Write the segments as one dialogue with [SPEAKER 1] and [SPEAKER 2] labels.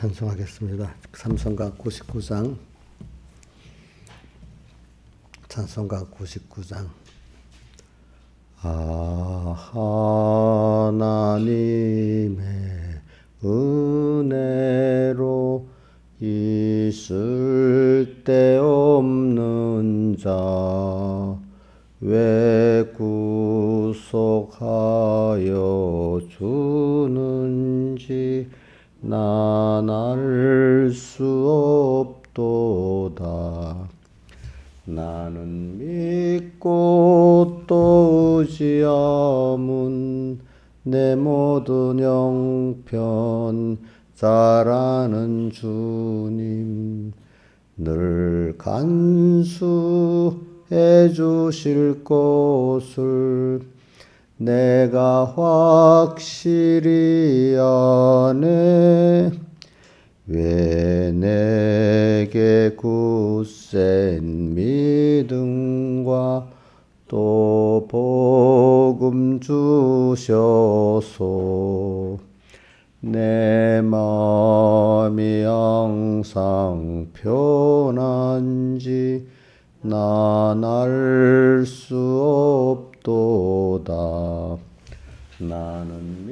[SPEAKER 1] 찬송하겠습니다. 찬송가 99장. 찬송가 99장. 하나님의 은혜로 있을 데 없는 자 왜 구속하여 주는지 난 알 수 없도다. 나는 믿고 또 의지함은 내 모든 형편 잘 아는 주님 늘 간수해 주실 것을 내가 확실히 아네. 왜 내게 굳센 믿음과 또 복음 주셔서 내 마음이 항상 편한지 난 알 수 없도다. 나는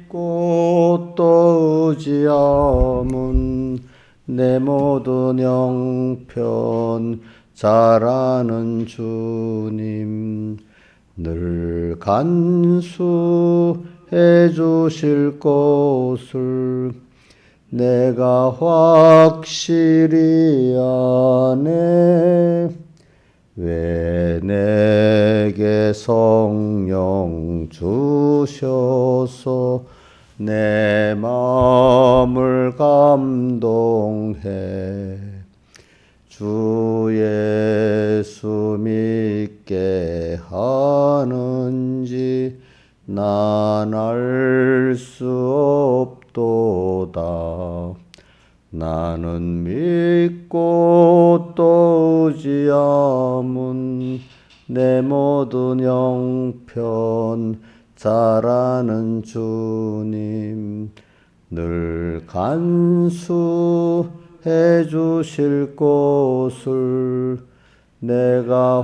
[SPEAKER 1] 믿고 또 의지함은 내 모든 형편 잘 아는 주님 늘 간수해 주실 것을 내가 확실히 아네. 왜 내게 성령 주셔서 내 마음을 감동해 주 예수 믿게 하는지 난 알 수 없도다. 나는 믿고 또 의지함은 내 모든 형편 잘 아는 주님 늘 간수해 주실 것을 내가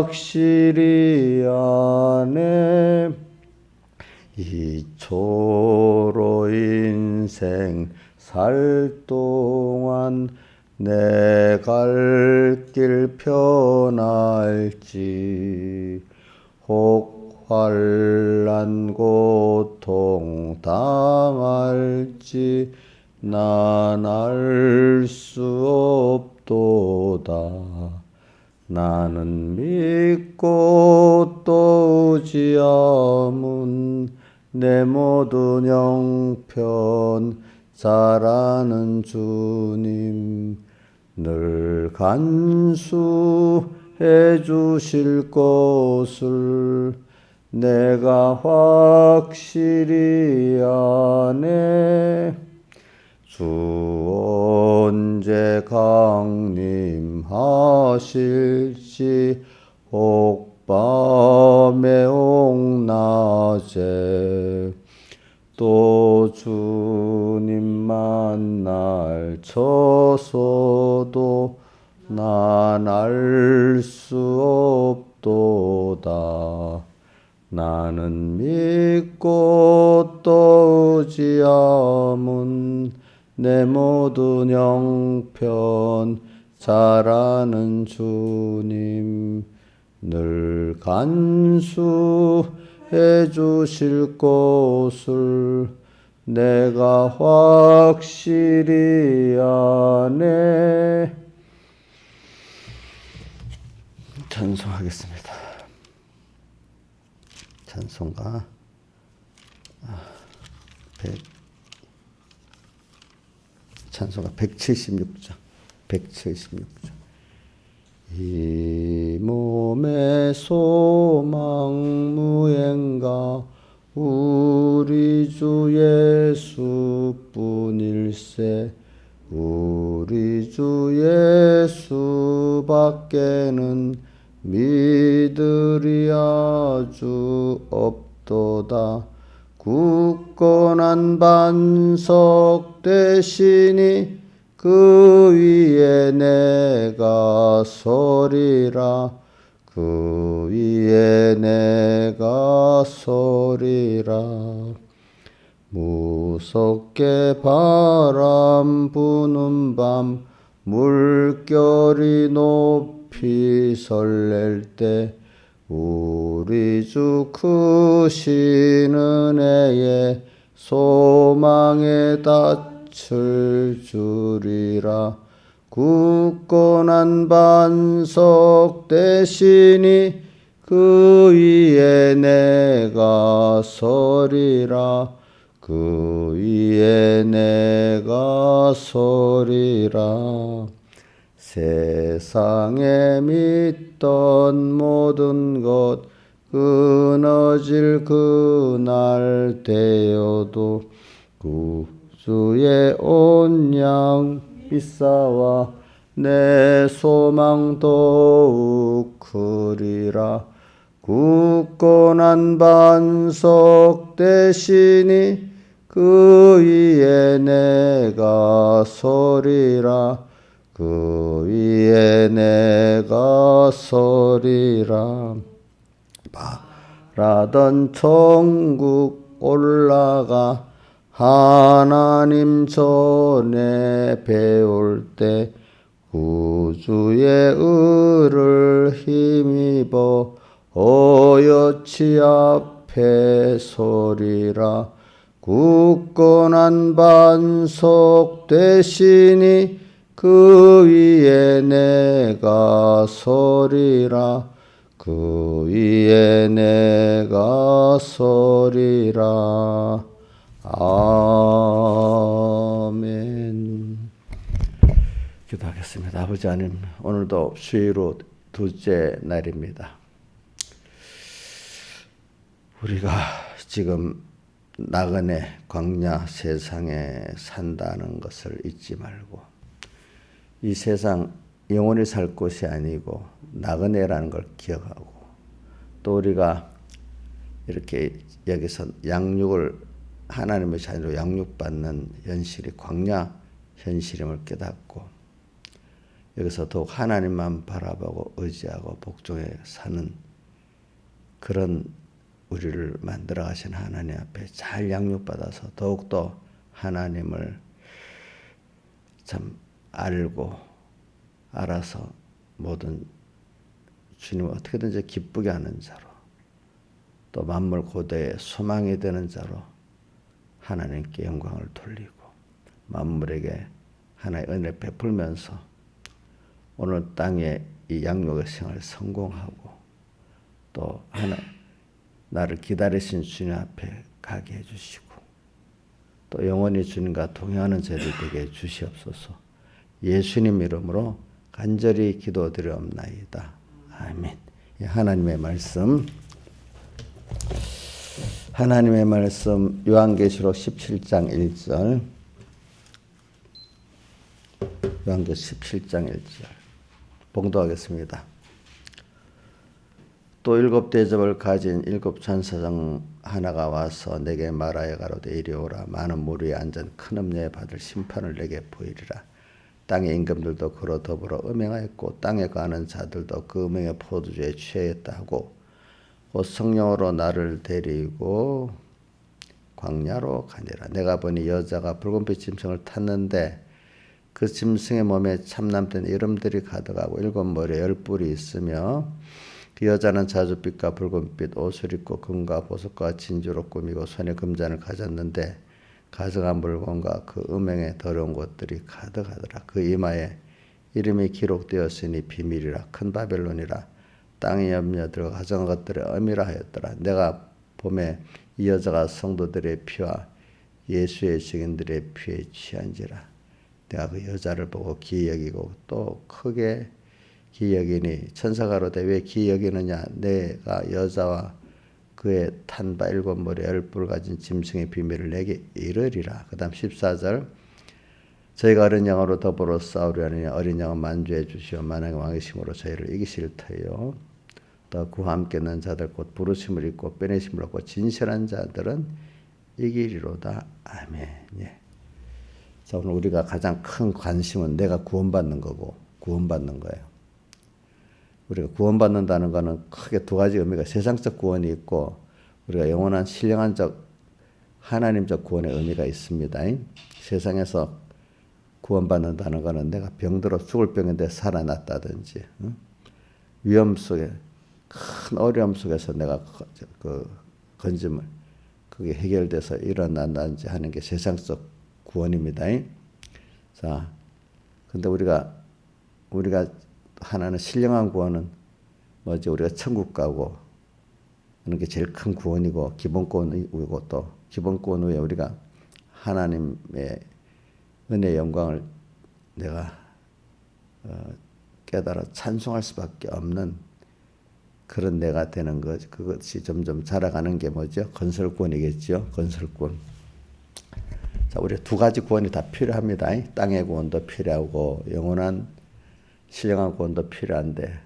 [SPEAKER 1] 확실히 아네. 이초로 인생 살 동안 내 갈 길 편할지 혹 환난 고통 당할지 난 알 수 없도다. 나는 믿고 또 의지함은 내 모든 형편 잘 아는 주님 늘 간수해 주실 것을 내가 확실히 아네. 주 언제 강림하실지 혹 밤에 혹 낮에 또 주님 만날 쳐서도 난 알 수 없도다. 나는 믿고 또 의지함은 내 모든 형편 잘 아는 주님 늘 간수해 주실 것을 내가 확실히 아네. 찬송하겠습니다. 찬송가 176장. 이 몸의 소망 무행가 우리 주 예수뿐일세. 우리 주 예수밖에는 믿으리 아주 없도다. 굳건한 반석 되시니 그 위에 내가 서리라. 그 위에 내가 서리라. 무섭게 바람 부는 밤 물결이 높이 설렐 때 우리 주 크신 은혜에 소망에 닻을 주리라. 굳건한 반석 되시니 그 위에 내가 서리라. 그 위에 내가 서리라. 세상에 믿던 모든 것 끊어질 그날 되어도 구주의 온 양 믿사와 내 소망 더욱 크리라. 굳건한 반석 되시니 그 위에 내가 서리라. 그 위에 내가 서리라. 바라던 천국 올라가 하나님 전에 배울 때 구주의 의를 힘입어 어여치 앞에 서리라. 굳건한 반석 되시니 그 위에 내가 서리라. 그 위에 내가 서리라. 아멘. 기도하겠습니다. 아버지 하나님, 오늘도 수요일 둘째 날입니다. 우리가 지금 나그네 광야 세상에 산다는 것을 잊지 말고, 이 세상 영원히 살 곳이 아니고 나그네라는 걸 기억하고, 또 우리가 이렇게 여기서 양육을 하나님의 자녀로 양육받는 현실이 광야 현실임을 깨닫고, 여기서 더욱 하나님만 바라보고 의지하고 복종해 사는 그런 우리를 만들어 가신 하나님 앞에 잘 양육받아서 더욱더 하나님을 참 알아서 모든 주님을 어떻게든지 기쁘게 하는 자로, 또 만물 고대의 소망이 되는 자로 하나님께 영광을 돌리고 만물에게 하나의 은혜를 베풀면서 오늘 땅에 이 양육의 생활을 성공하고, 또 나를 기다리신 주님 앞에 가게 해주시고, 또 영원히 주님과 동행하는 저희들 되게 해주시옵소서. 예수님 이름으로 간절히 기도드리옵나이다. 아멘. 하나님의 말씀 요한계시록 17장 1절. 요한계시록 17장 1절 봉독하겠습니다. 또 일곱 대접을 가진 일곱 천사장 하나가 와서 내게 말하여 가로되 이리 오라. 많은 무리에 앉은 큰 음녀에 받을 심판을 내게 보이리라. 땅의 임금들도 그로 더불어 음행하였고 땅에 가는 자들도 그 음행의 포도주에 취하였다 하고, 곧 성령으로 나를 데리고 광야로 가니라. 내가 보니 여자가 붉은빛 짐승을 탔는데 그 짐승의 몸에 참남된 이름들이 가득하고 일곱 머리에 10뿔이 있으며, 그 여자는 자줏빛과 붉은빛 옷을 입고 금과 보석과 진주로 꾸미고 손에 금잔을 가졌는데 가증한 물건과 그 음행의 더러운 것들이 가득하더라. 그 이마에 이름이 기록되었으니 비밀이라 큰 바벨론이라 땅의 염려들과 가증한 것들의 엄이라 하였더라. 내가 봄에 이 여자가 성도들의 피와 예수의 증인들의 피에 취한지라. 내가 그 여자를 보고 기이 여기고 또 크게 기이 여기니 천사가 가로되 왜 기이 여기느냐. 내가 여자와 그의 탄 바 7머리 10뿔 가진 짐승의 비밀을 내게 이르리라. 그 다음 14절. 저희가 어린 양으로 더불어 싸우려 하느냐. 어린 양은 만주해 주시오 만왕의 왕이심으로 저희를 이기실 터요. 또 그와 함께 있는 자들 곧 부르심을 입고 빼내심을 얻고 진실한 자들은 이기리로다. 아멘. 예. 자, 오늘 우리가 가장 큰 관심은 내가 구원받는 거고 구원받는 거예요. 우리가 구원받는다는 거는 크게 두 가지 의미가 세상적 구원이 있고 우리가 영원한 신령한적 하나님적 구원의 의미가 있습니다. 세상에서 구원받는다는 거는 내가 병들어 죽을 병인데 살아났다든지 위험 속에 큰 어려움 속에서 내가 그 건짐을 그게 해결돼서 일어난다든지 하는 게 세상적 구원입니다. 자, 근데 우리가 하나는 신령한 구원은 뭐지? 우리가 천국 가고 하는 게 제일 큰 구원이고 기본구원이고 또 기본구원 후에 우리가 하나님의 은혜의 영광을 내가 깨달아 찬송할 수밖에 없는 그런 내가 되는 것, 그것이 점점 자라가는 게 뭐죠? 건설구원이겠죠. 건설구원. 자, 우리 두 가지 구원이 다 필요합니다. 땅의 구원도 필요하고 영원한 신령한 구원도 필요한데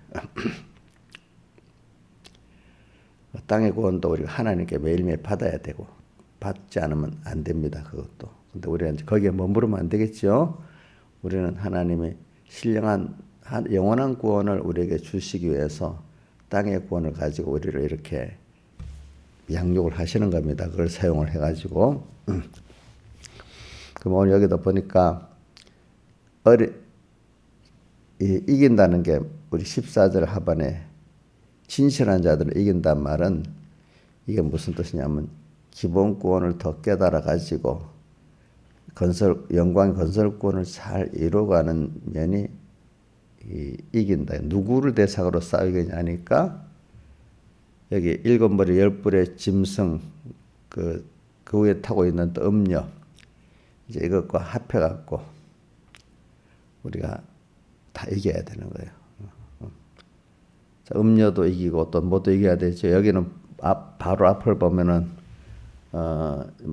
[SPEAKER 1] 땅의 구원도 우리가 하나님께 매일매일 받아야 되고 받지 않으면 안 됩니다. 그것도. 근데 우리가 이제 거기에 머무르면 안 되겠죠. 우리는 하나님의 신령한 영원한 구원을 우리에게 주시기 위해서 땅의 구원을 가지고 우리를 이렇게 양육을 하시는 겁니다. 그걸 사용을 해가지고. 그럼 오늘 여기다 보니까 이긴다는 게 우리 14절 하반에 진실한 자들을 이긴다는 말은 이게 무슨 뜻이냐면 기본 구원을 더 깨달아 가지고 영광 건설구원을 잘 이루어가는 면이 이긴다. 누구를 대상으로 싸우겠냐 하니까 여기 7머리 10뿔의 짐승 그 위에 타고 있는 또 음녀 이제 이것과 합해 갖고 우리가 다 이겨야 되는 거예요. 자, 음녀도 이기고 또 뭐도 이겨야 되죠. 여기는 바로 앞을 보면은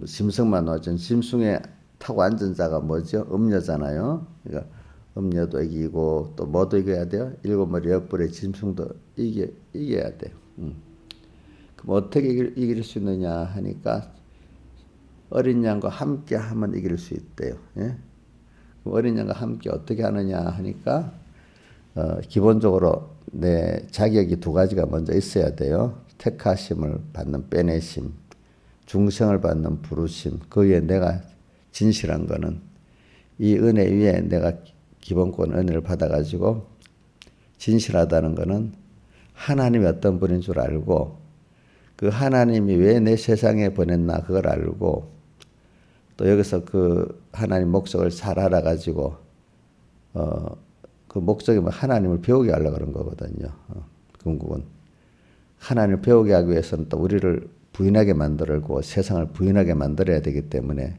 [SPEAKER 1] 짐승만 나오죠. 짐승에 타고 앉은 자가 뭐죠? 음녀잖아요. 그러니까 음녀도 이기고 또 뭐도 이겨야 돼요? 7머리 10뿔의 짐승도 이겨야 돼요. 그럼 어떻게 이길 수 있느냐 하니까 어린 양과 함께 하면 이길 수 있대요. 예? 그럼 어린 양과 함께 어떻게 하느냐 하니까 기본적으로 내 자격이 두 가지가 먼저 있어야 돼요. 택하심을 받는 빼내심, 중생을 받는 부르심. 그 위에 내가 진실한 거는 이 은혜 위에 내가 기본권 은혜를 받아가지고 진실하다는 거는 하나님이 어떤 분인 줄 알고 그 하나님이 왜 내 세상에 보냈나 그걸 알고 또 여기서 그 하나님 목적을 잘 알아가지고 그 목적이 뭐 하나님을 배우게 하려고 그런 거거든요. 궁극은 하나님을 배우게 하기 위해서는 또 우리를 부인하게 만들고 세상을 부인하게 만들어야 되기 때문에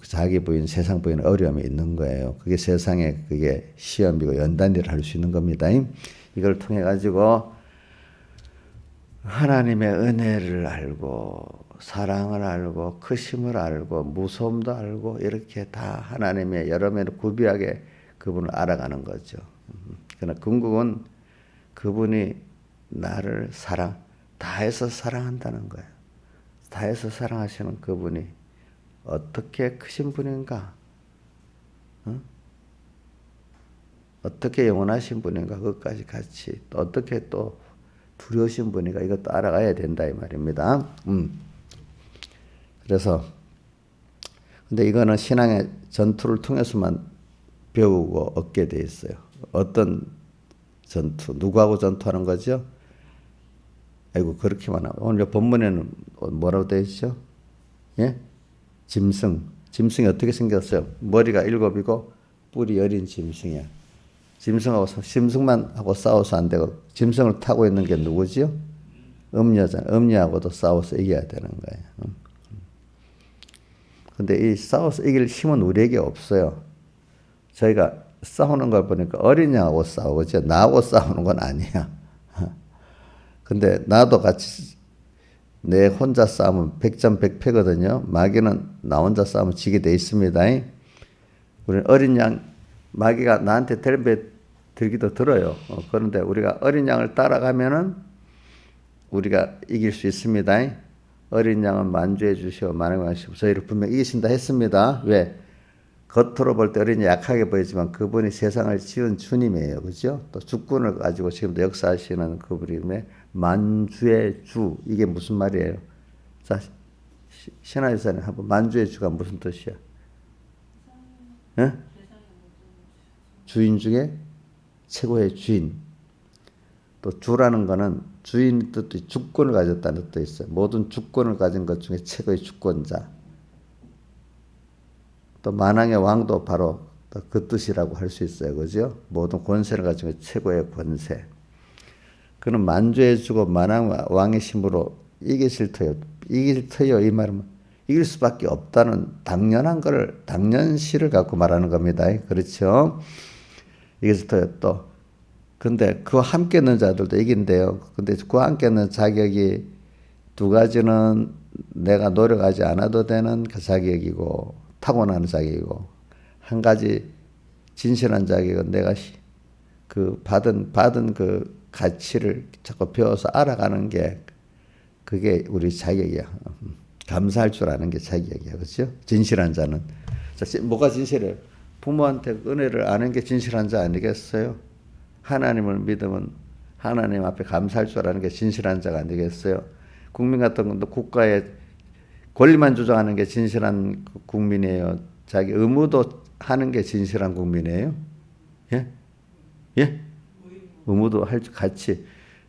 [SPEAKER 1] 자기 부인, 세상 부인은 어려움이 있는 거예요. 그게 세상에 그게 시험이고 연단일을 할 수 있는 겁니다. 이걸 통해 가지고 하나님의 은혜를 알고 사랑을 알고 크심을 알고 무서움도 알고 이렇게 다 하나님의 여러 면을 구비하게 그분을 알아가는 거죠. 그러나 궁극은 그분이 나를 다해서 사랑한다는 거예요. 다해서 사랑하시는 그분이 어떻게 크신 분인가? 어떻게 영원하신 분인가? 그것까지 같이 또 어떻게 또 두려우신 분인가? 이것도 알아가야 된다 이 말입니다. 그래서 근데 이거는 신앙의 전투를 통해서만 배우고 얻게 돼 있어요. 어떤 전투? 누구하고 전투하는 거죠? 아이고 그렇게만 하고 오늘 본문에는 뭐라고 되어 있죠? 예? 짐승이 어떻게 생겼어요? 머리가 7이고 뿔이 10인 짐승이야. 짐승만 하고 싸워서 안 되고 짐승을 타고 있는 게 누구지요? 음녀잖아요. 음녀하고도 싸워서 이겨야 되는 거예요. 근데 이 싸워서 이길 힘은 우리에게 없어요. 저희가 싸우는 걸 보니까 어린 양하고 싸우죠. 나하고 싸우는 건 아니야. 근데 나도 같이 내 혼자 싸우면 100점 100패거든요. 마귀는 나 혼자 싸우면 지게 돼 있습니다. 우리는 어린 양, 마귀가 나한테 들기도 들어요. 그런데 우리가 어린 양을 따라가면은 우리가 이길 수 있습니다. 어린 양은 만주해 주시오 만왕의 왕이시오. 저희를 분명히 이기신다 했습니다. 왜? 겉으로 볼 때 어린이 약하게 보이지만 그분이 세상을 지은 주님이에요. 그죠? 또 주권을 가지고 지금도 역사하시는 그분의 만주의 주. 이게 무슨 말이에요? 자, 신하유산에 한번 만주의 주가 무슨 뜻이야? 예? 주인 중에 최고의 주인. 또 주라는 거는 주인 뜻도 주권을 가졌다는 뜻도 있어요. 모든 주권을 가진 것 중에 최고의 주권자. 또 만왕의 왕도 바로 그 뜻이라고 할 수 있어요. 그죠? 모든 권세를 가진 것 최고의 권세. 그는 만주해 주고 만왕 왕의 힘으로 이기실 터요. 이길 터요. 이 말은 이길 수밖에 없다는 당연한 걸, 당연시를 갖고 말하는 겁니다. 그렇죠? 이길 터요. 또 근데 그와 함께 있는 자들도 이긴대요. 근데 그와 함께 있는 자격이 두 가지는 내가 노력하지 않아도 되는 그 자격이고 타고나는 자격이고, 한 가지 진실한 자격은 내가 그 받은 그 가치를 자꾸 배워서 알아가는 게 그게 우리 자격이야. 감사할 줄 아는 게 자격이야. 그렇죠? 진실한 자는. 자, 뭐가 진실해요? 부모한테 은혜를 아는 게 진실한 자 아니겠어요? 하나님을 믿으면 하나님 앞에 감사할 줄 아는 게 진실한 자가 아니겠어요? 국민 같은 것도 국가의 권리만 주장하는 게 진실한 국민이에요. 자기 의무도 하는 게 진실한 국민이에요. 예? 예? 의무도 같이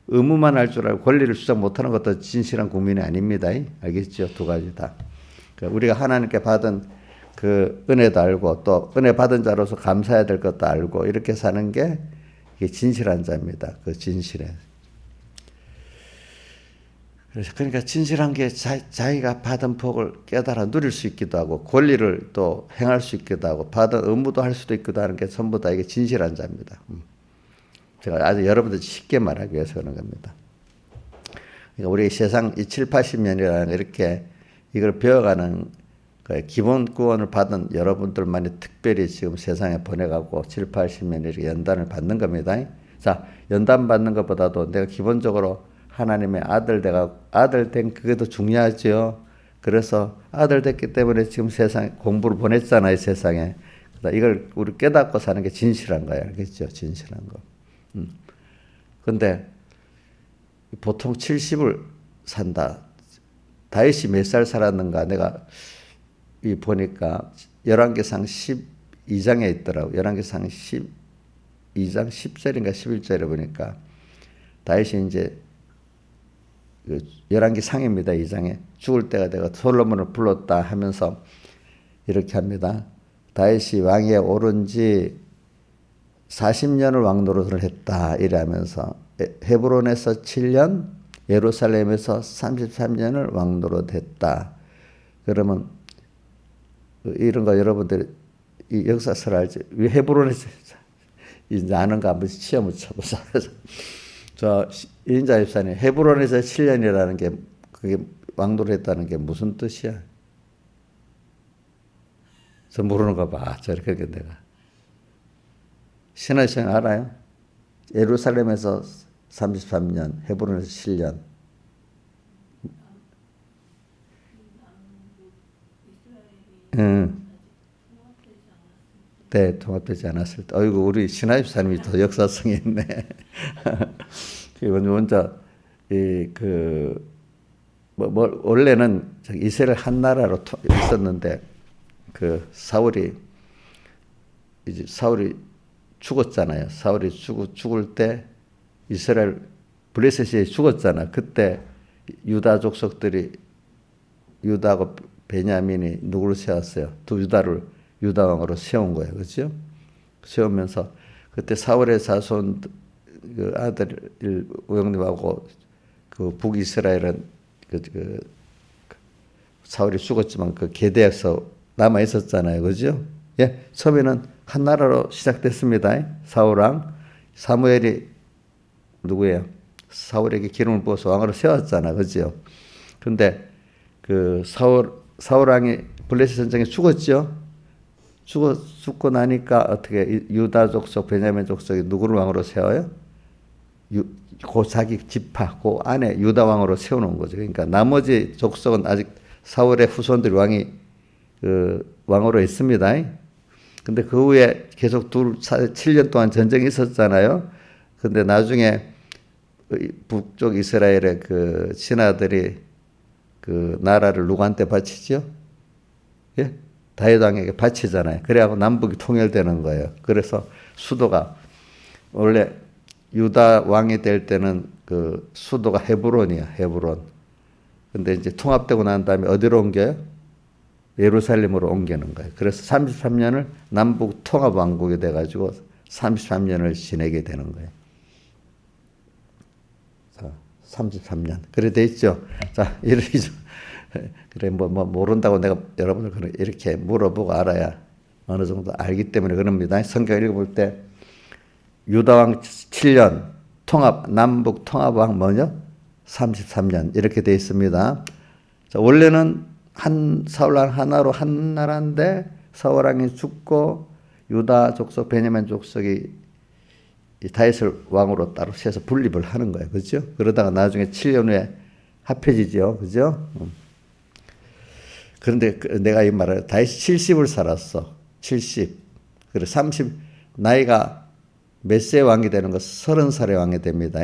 [SPEAKER 1] 의무만 할 줄 알고 권리를 주장 못하는 것도 진실한 국민이 아닙니다. 알겠죠? 두 가지 다. 우리가 하나님께 받은 그 은혜도 알고 또 은혜 받은 자로서 감사해야 될 것도 알고 이렇게 사는 게 이게 진실한 자입니다. 그 진실에. 그러니까 진실한 게 자기가 받은 복을 깨달아 누릴 수 있기도 하고 권리를 또 행할 수 있기도 하고 받은 의무도 할 수도 있기도 하는 게 전부 다 이게 진실한 자입니다. 제가 아주 여러분들 쉽게 말하기 위해서 그런 겁니다. 그러니까 우리 세상 이 7, 80년이라는 이렇게 이걸 배워가는 기본 구원을 받은 여러분들만이 특별히 지금 세상에 보내가고 7, 80년 이렇게 연단을 받는 겁니다. 자, 연단 받는 것보다도 내가 기본적으로 하나님의 내가 아들 된 그게 더 중요하죠. 그래서 아들 됐기 때문에 지금 세상에 공부를 보냈잖아요, 세상에. 이걸 우리 깨닫고 사는 게 진실한 거예요. 알겠죠? 진실한 거. 근데 보통 70을 산다. 다윗이 몇 살 살았는가? 내가 보니까 열왕기상 12장에 있더라고. 열왕기상 12장 10절인가 11절에 보니까 다윗이 이제 열왕기상입니다. 2장에 죽을 때가 내가 솔로몬을 불렀다 하면서 이렇게 합니다. 다윗이 왕위에 오른 지 40년을 왕노릇을 했다 이래하면서 헤브론에서 7년, 예루살렘에서 33년을 왕노릇했다. 그러면 이런 거 여러분들이 이 역사서를 알지? 왜 헤브론에서 이제 아는가 한번 시험을 쳐보자. 저 이인자 집사님, 헤브론에서 7년이라는 게 그게 왕노릇했다는 게 무슨 뜻이야? 저 모르는 거 봐. 저렇게 내가 신하시장 알아요? 예루살렘에서 33년, 헤브론에서 7년. 네, 통합되지 않았을 때. 어이구, 우리 신하집사님이 더 역사성이 있네. 먼저, 원래는 이스라엘 한 나라로 있었는데, 사울이 죽었잖아요. 사울이 죽을 때 이스라엘 블레셋이 죽었잖아. 그때 유다 족속들이 유다하고 베냐민이 누구를 세웠어요? 두 유다를 유다 왕으로 세운 거예요. 그렇죠? 세우면서 그때 사울의 자손 그 아들 우영님하고 그 북이스라엘은 사울이 죽었지만 그 게대에서 남아 있었잖아요. 그렇죠? 예, 처음에는 한 나라로 시작됐습니다. 사울왕 사무엘이 누구예요? 사울에게 기름을 부어서 왕으로 세웠잖아. 그죠? 근데 그 사울왕이 블레셋 전쟁에 죽었죠? 죽고 나니까 어떻게 유다 족속, 베냐민 족속이 누구를 왕으로 세워요? 그 자기 지파 그 안에 유다 왕으로 세워놓은 거죠. 그러니까 나머지 족속은 아직 사울의 후손들이 왕으로 있습니다. 근데 그 후에 계속 7년 동안 전쟁이 있었잖아요. 근데 나중에 북쪽 이스라엘의 그 신하들이 그 나라를 누구한테 바치죠? 예? 다윗 왕에게 바치잖아요. 그래갖고 남북이 통일되는 거예요. 그래서 수도가 원래 유다 왕이 될 때는 그 수도가 헤브론이야, 헤브론. 근데 이제 통합되고 난 다음에 어디로 옮겨요? 예루살렘으로 옮기는 거예요. 그래서 33년을 남북 통합 왕국이 돼가지고 33년을 지내게 되는 거예요. 자, 33년. 그래 돼 있죠. 자, 이러죠. 그래 뭐 모른다고 내가 여러분들 이렇게 물어보고 알아야 어느 정도 알기 때문에 그럽니다. 성경 읽어볼 때 유다왕 7년 통합 남북 통합왕 뭐죠? 33년 이렇게 돼 있습니다. 자, 원래는 사울왕 하나로 한 나라인데 사울왕이 죽고 유다 족속 베냐민 족속이 다윗을 왕으로 따로 세서 분립을 하는 거예요. 그렇죠? 그러다가 나중에 7년 후에 합해지죠. 그죠? 그런데 내가 이 말을 다윗 70을 살았어. 70. 그래 30 나이가 몇 세 왕이 되는 거 30살의 왕이 됩니다.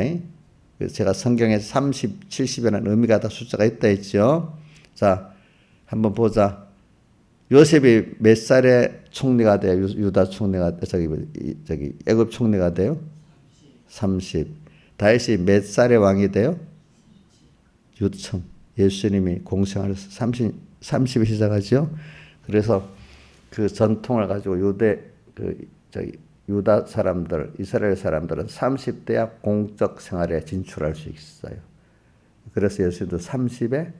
[SPEAKER 1] 그래서 제가 성경에 30, 70이라는 의미가 다 숫자가 있다 했죠. 자, 한번 보자. 요셉이 몇 살에 총리가 돼요? 유다 총리가 저기 애굽 총리가 돼요? 30. 다윗이 몇 살에 왕이 돼요? 유천. 예수님이 공생활을 30이 시작하죠. 그래서 그 전통을 가지고 유다 사람들, 이스라엘 사람들은 30대야 공적 생활에 진출할 수 있어요. 그래서 예수님도 30에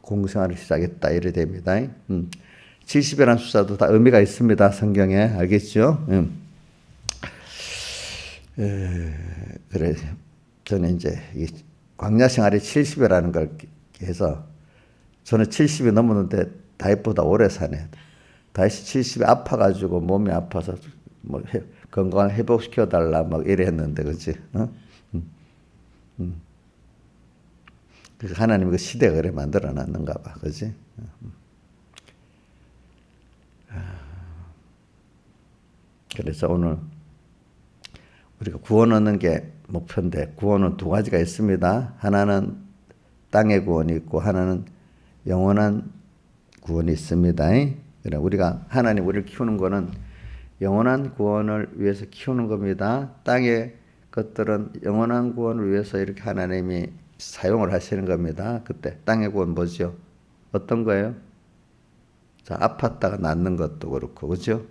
[SPEAKER 1] 공생활을 시작했다 이래 됩니다. 70이라는 숫자도 다 의미가 있습니다. 성경에 알겠죠? 그래 저는 이제 광야 생활이 70이라는 걸 해서 저는 70이 넘었는데 다윗보다 오래 사네. 다윗이 70에 아파가지고 몸이 아파서 뭐 건강을 회복시켜 달라 막 이래 했는데 그렇지? 그래서 하나님이 그 시대가 그래 만들어 놨는가 봐. 그렇지? 그래서 오늘 우리가 구원 얻는 게 목표인데 구원은 두 가지가 있습니다. 하나는 땅의 구원이 있고 하나는 영원한 구원이 있습니다. 그래 우리가 하나님 우리를 키우는 거는 영원한 구원을 위해서 키우는 겁니다. 땅의 것들은 영원한 구원을 위해서 이렇게 하나님이 사용을 하시는 겁니다. 그때 땅의 구원 뭐죠? 어떤 거예요? 자, 아팠다가 낫는 것도 그렇고, 그렇죠?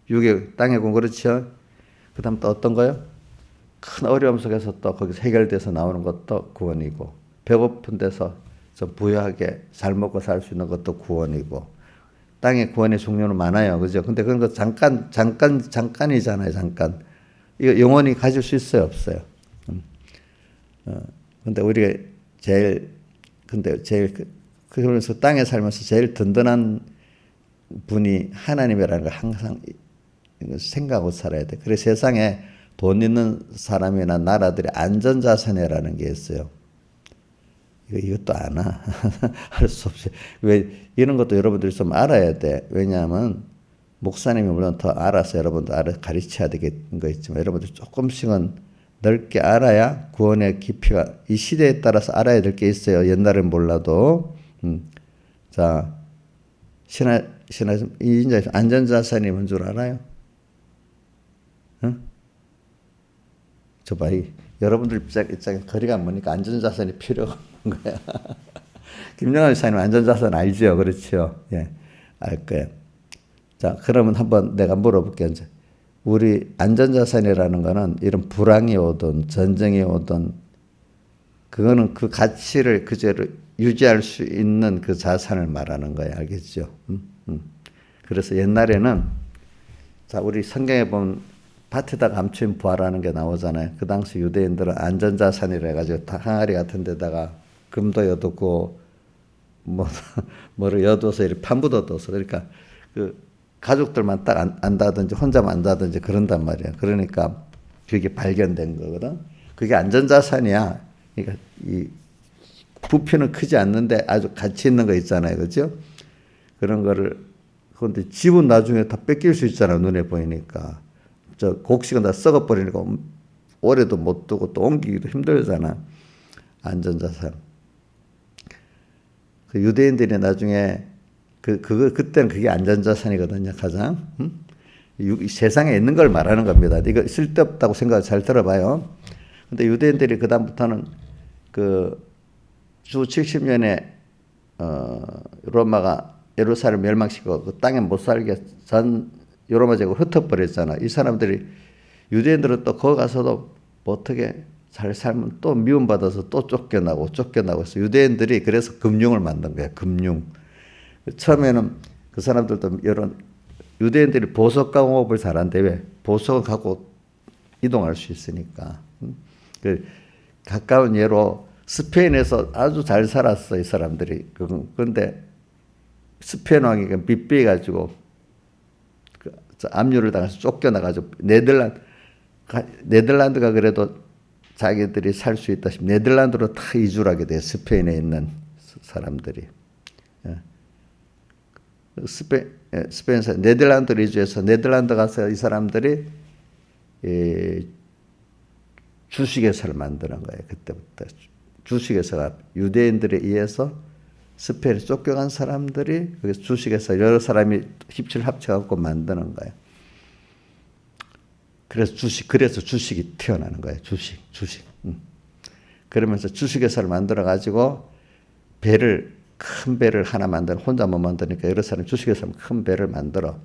[SPEAKER 1] 육의 땅의 구원 그렇죠? 그다음 또 어떤 거요? 큰 어려움 속에서 또 거기서 해결돼서 나오는 것도 구원이고, 배고픈 데서 좀 부유하게 잘 먹고 살 수 있는 것도 구원이고, 땅의 구원의 종류는 많아요, 그죠? 근데 그런 거 잠깐이잖아요, 잠깐. 이거 영원히 가질 수 있어요, 없어요? 근데 우리가 그러면서 땅에 살면서 제일 든든한 분이 하나님이라는 걸 항상 생각하고 살아야 돼. 그래서 세상에 돈 있는 사람이나 나라들이 안전자산이라는 게 있어요. 이것도 아나? 할 수 없이. 왜, 이런 것도 여러분들이 좀 알아야 돼. 왜냐하면, 목사님이 물론 더 알아서 여러분도 가르쳐야 되는 거 있지만, 여러분들 조금씩은 넓게 알아야 구원의 깊이가, 이 시대에 따라서 알아야 될 게 있어요. 옛날엔 몰라도. 자, 이제 안전자산이 뭔 줄 알아요? 응? 저 봐, 여러분들 입장에 거리가 머니까 안전자산이 필요가 없는 거야. 김영환 사님 안전자산 알죠? 그렇죠? 예, 알 거예요. 자, 그러면 한번 내가 물어볼게요. 이제. 우리 안전자산이라는 거는 이런 불황이 오든 전쟁이 오든 그거는 그 가치를 그대로 유지할 수 있는 그 자산을 말하는 거예요. 알겠죠? 그래서 옛날에는 자, 우리 성경에 보면 밭에다 감추인 부하라는 게 나오잖아요. 그 당시 유대인들은 안전자산이라 해가지고 항아리 같은 데다가 금도 여뒀고 뭐를 여둬서 이렇게 판부둬둬서 그러니까 그 가족들만 딱 안다든지 혼자만 안다든지 그런단 말이야. 그러니까 그게 발견된 거거든. 그게 안전자산이야. 그러니까 이 부피는 크지 않는데 아주 가치 있는 거 있잖아요. 그죠? 그런 거를, 그런데 집은 나중에 다 뺏길 수 있잖아. 눈에 보이니까. 저 곡식은 다 썩어버리니까 오래도 못 두고 또 옮기기도 힘들잖아. 안전자산. 그 유대인들이 나중에 그때는 그게 안전자산이거든요. 가장. 세상에 있는 걸 말하는 겁니다. 이거 쓸데없다고 생각 잘 들어봐요. 근데 유대인들이 그다음부터는 주 70년에 로마가 예루살렘 멸망시키고 그 땅에 못 살게 전 로마 제국 흩어버렸잖아. 이 사람들이, 유대인들은 또 거기 가서도 뭐 어떻게 잘 살면 또 미움받아서 또 쫓겨나고 해서 유대인들이 그래서 금융을 만든 거야. 금융. 처음에는 그 사람들도 이런 유대인들이 보석가공업을 잘한대. 왜? 보석을 갖고 이동할 수 있으니까. 그 가까운 예로 스페인에서 아주 잘 살았어, 이 사람들이. 그런데 스페인 왕이 빗배가지고 압류를 당해서 쫓겨나가지고 네덜란드가 그래도 자기들이 살 수 있다 싶으면 네덜란드로 다 이주를 하게 돼. 스페인에 있는 사람들이. 스페인에서 네덜란드로 이주해서 네덜란드 가서 이 사람들이 주식회사를 만드는 거예요. 그때부터. 주식회사가 유대인들에 의해서 스페인에 쫓겨간 사람들이 주식회사 여러 사람이 힘을 합쳐갖고 만드는 거예요. 그래서 주식이 태어나는 거예요. 주식. 그러면서 주식회사를 만들어가지고 큰 배를 하나 혼자 못 만드니까 여러 사람이 주식회사 큰 배를 만들어.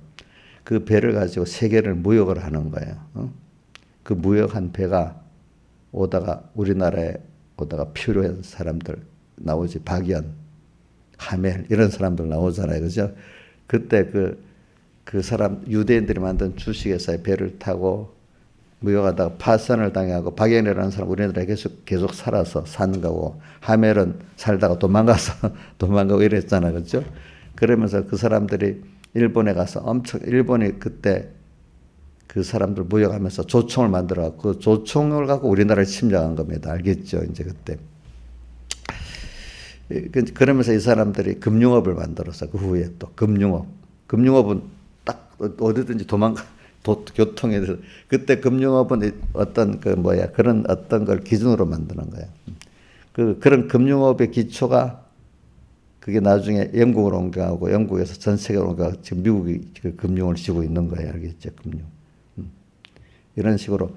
[SPEAKER 1] 그 배를 가지고 세계를 무역을 하는 거예요. 그 무역한 배가 우리나라에 오다가 필요한 사람들 나오지. 박연, 하멜 이런 사람들 나오잖아요. 그죠? 그때 그 사람 유대인들이 만든 주식회사의 배를 타고 무역하다가 파선을 당하고 박연이라는 사람 우리나라에 계속 살아서 사는 거고, 하멜은 살다가 도망가고 이랬잖아. 그죠? 그러면서 그 사람들이 일본에 가서 일본이 그때 그 사람들 무역하면서 조총을 만들어 그 조총을 갖고 우리나라를 침략한 겁니다. 알겠죠? 이제 그때. 그러면서 이 사람들이 금융업을 만들었어. 그 후에 또 금융업은 딱 어디든지 교통에 대해서. 그때 금융업은 그런 어떤 걸 기준으로 만드는 거야. 그런 금융업의 기초가 그게 나중에 영국으로 옮겨가고 영국에서 전 세계로 옮겨가고 지금 미국이 그 금융을 쥐고 있는 거예요. 알겠죠? 금융. 이런 식으로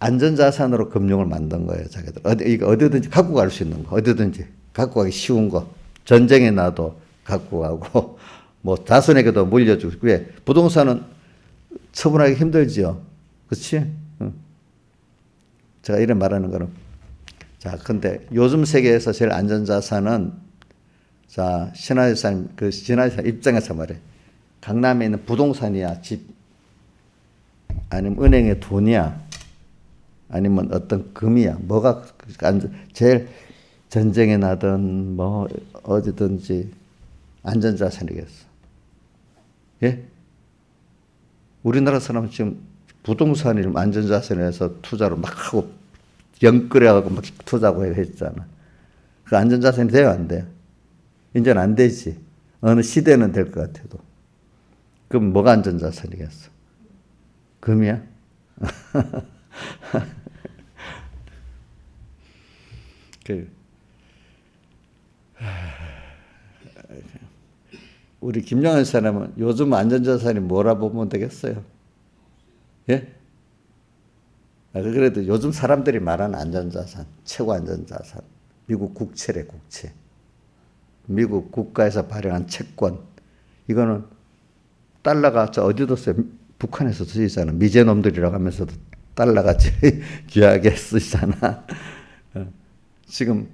[SPEAKER 1] 안전자산으로 금융을 만든 거예요. 자기들. 이거 어디든지 갖고 갈 수 있는 거. 어디든지 갖고 가기 쉬운 거. 전쟁에 나도 갖고 가고 뭐 자손에게도 물려주고. 왜? 부동산은 처분하기 힘들지요. 그렇지? 제가 이런 말하는 거는, 자, 근데 요즘 세계에서 제일 안전자산은, 자, 신화유산 입장에서 말해. 강남에 있는 부동산이야, 집, 아니면 은행의 돈이야, 아니면 어떤 금이야. 뭐가 제일 전쟁에 나든 뭐 어디든지 안전자산이겠어. 예? 우리나라 사람은 지금 부동산을 안전자산에서 투자로 막 하고 영끌어가고 막 투자하고 했잖아. 그 안전자산이 돼요, 안 돼요? 이제는 안 되지. 어느 시대는 될 것 같아도. 그럼 뭐가 안전자산이겠어? 금이야? 우리 김영환 사람은 요즘 안전자산이 뭐라 보면 되겠어요? 예? 그래도 요즘 사람들이 말하는 안전자산, 최고 안전자산, 미국 국채래, 국채. 미국 국가에서 발행한 채권. 이거는 달러가 어디도 써요? 북한에서 쓰이잖아. 미제놈들이라고 하면서도 달러가 제일 귀하게 쓰이잖아. 지금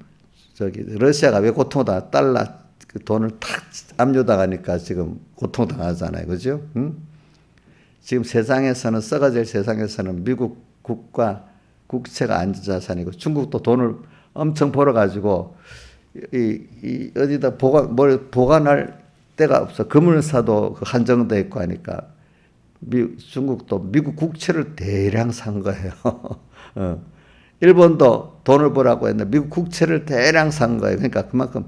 [SPEAKER 1] 러시아가 왜 고통당하? 달러 그 돈을 탁 압류당하니까 지금 고통당하잖아요. 그죠? 응? 지금 세상에서는, 썩어질 세상에서는 미국 국채가 안전자산이고, 중국도 돈을 엄청 벌어가지고 어디다 보관할 데가 없어. 금을 사도 한정돼 있고 하니까 중국도 미국 국채를 대량 산 거예요. 일본도 돈을 벌라고 했는데 미국 국채를 대량 산 거예요. 그러니까 그만큼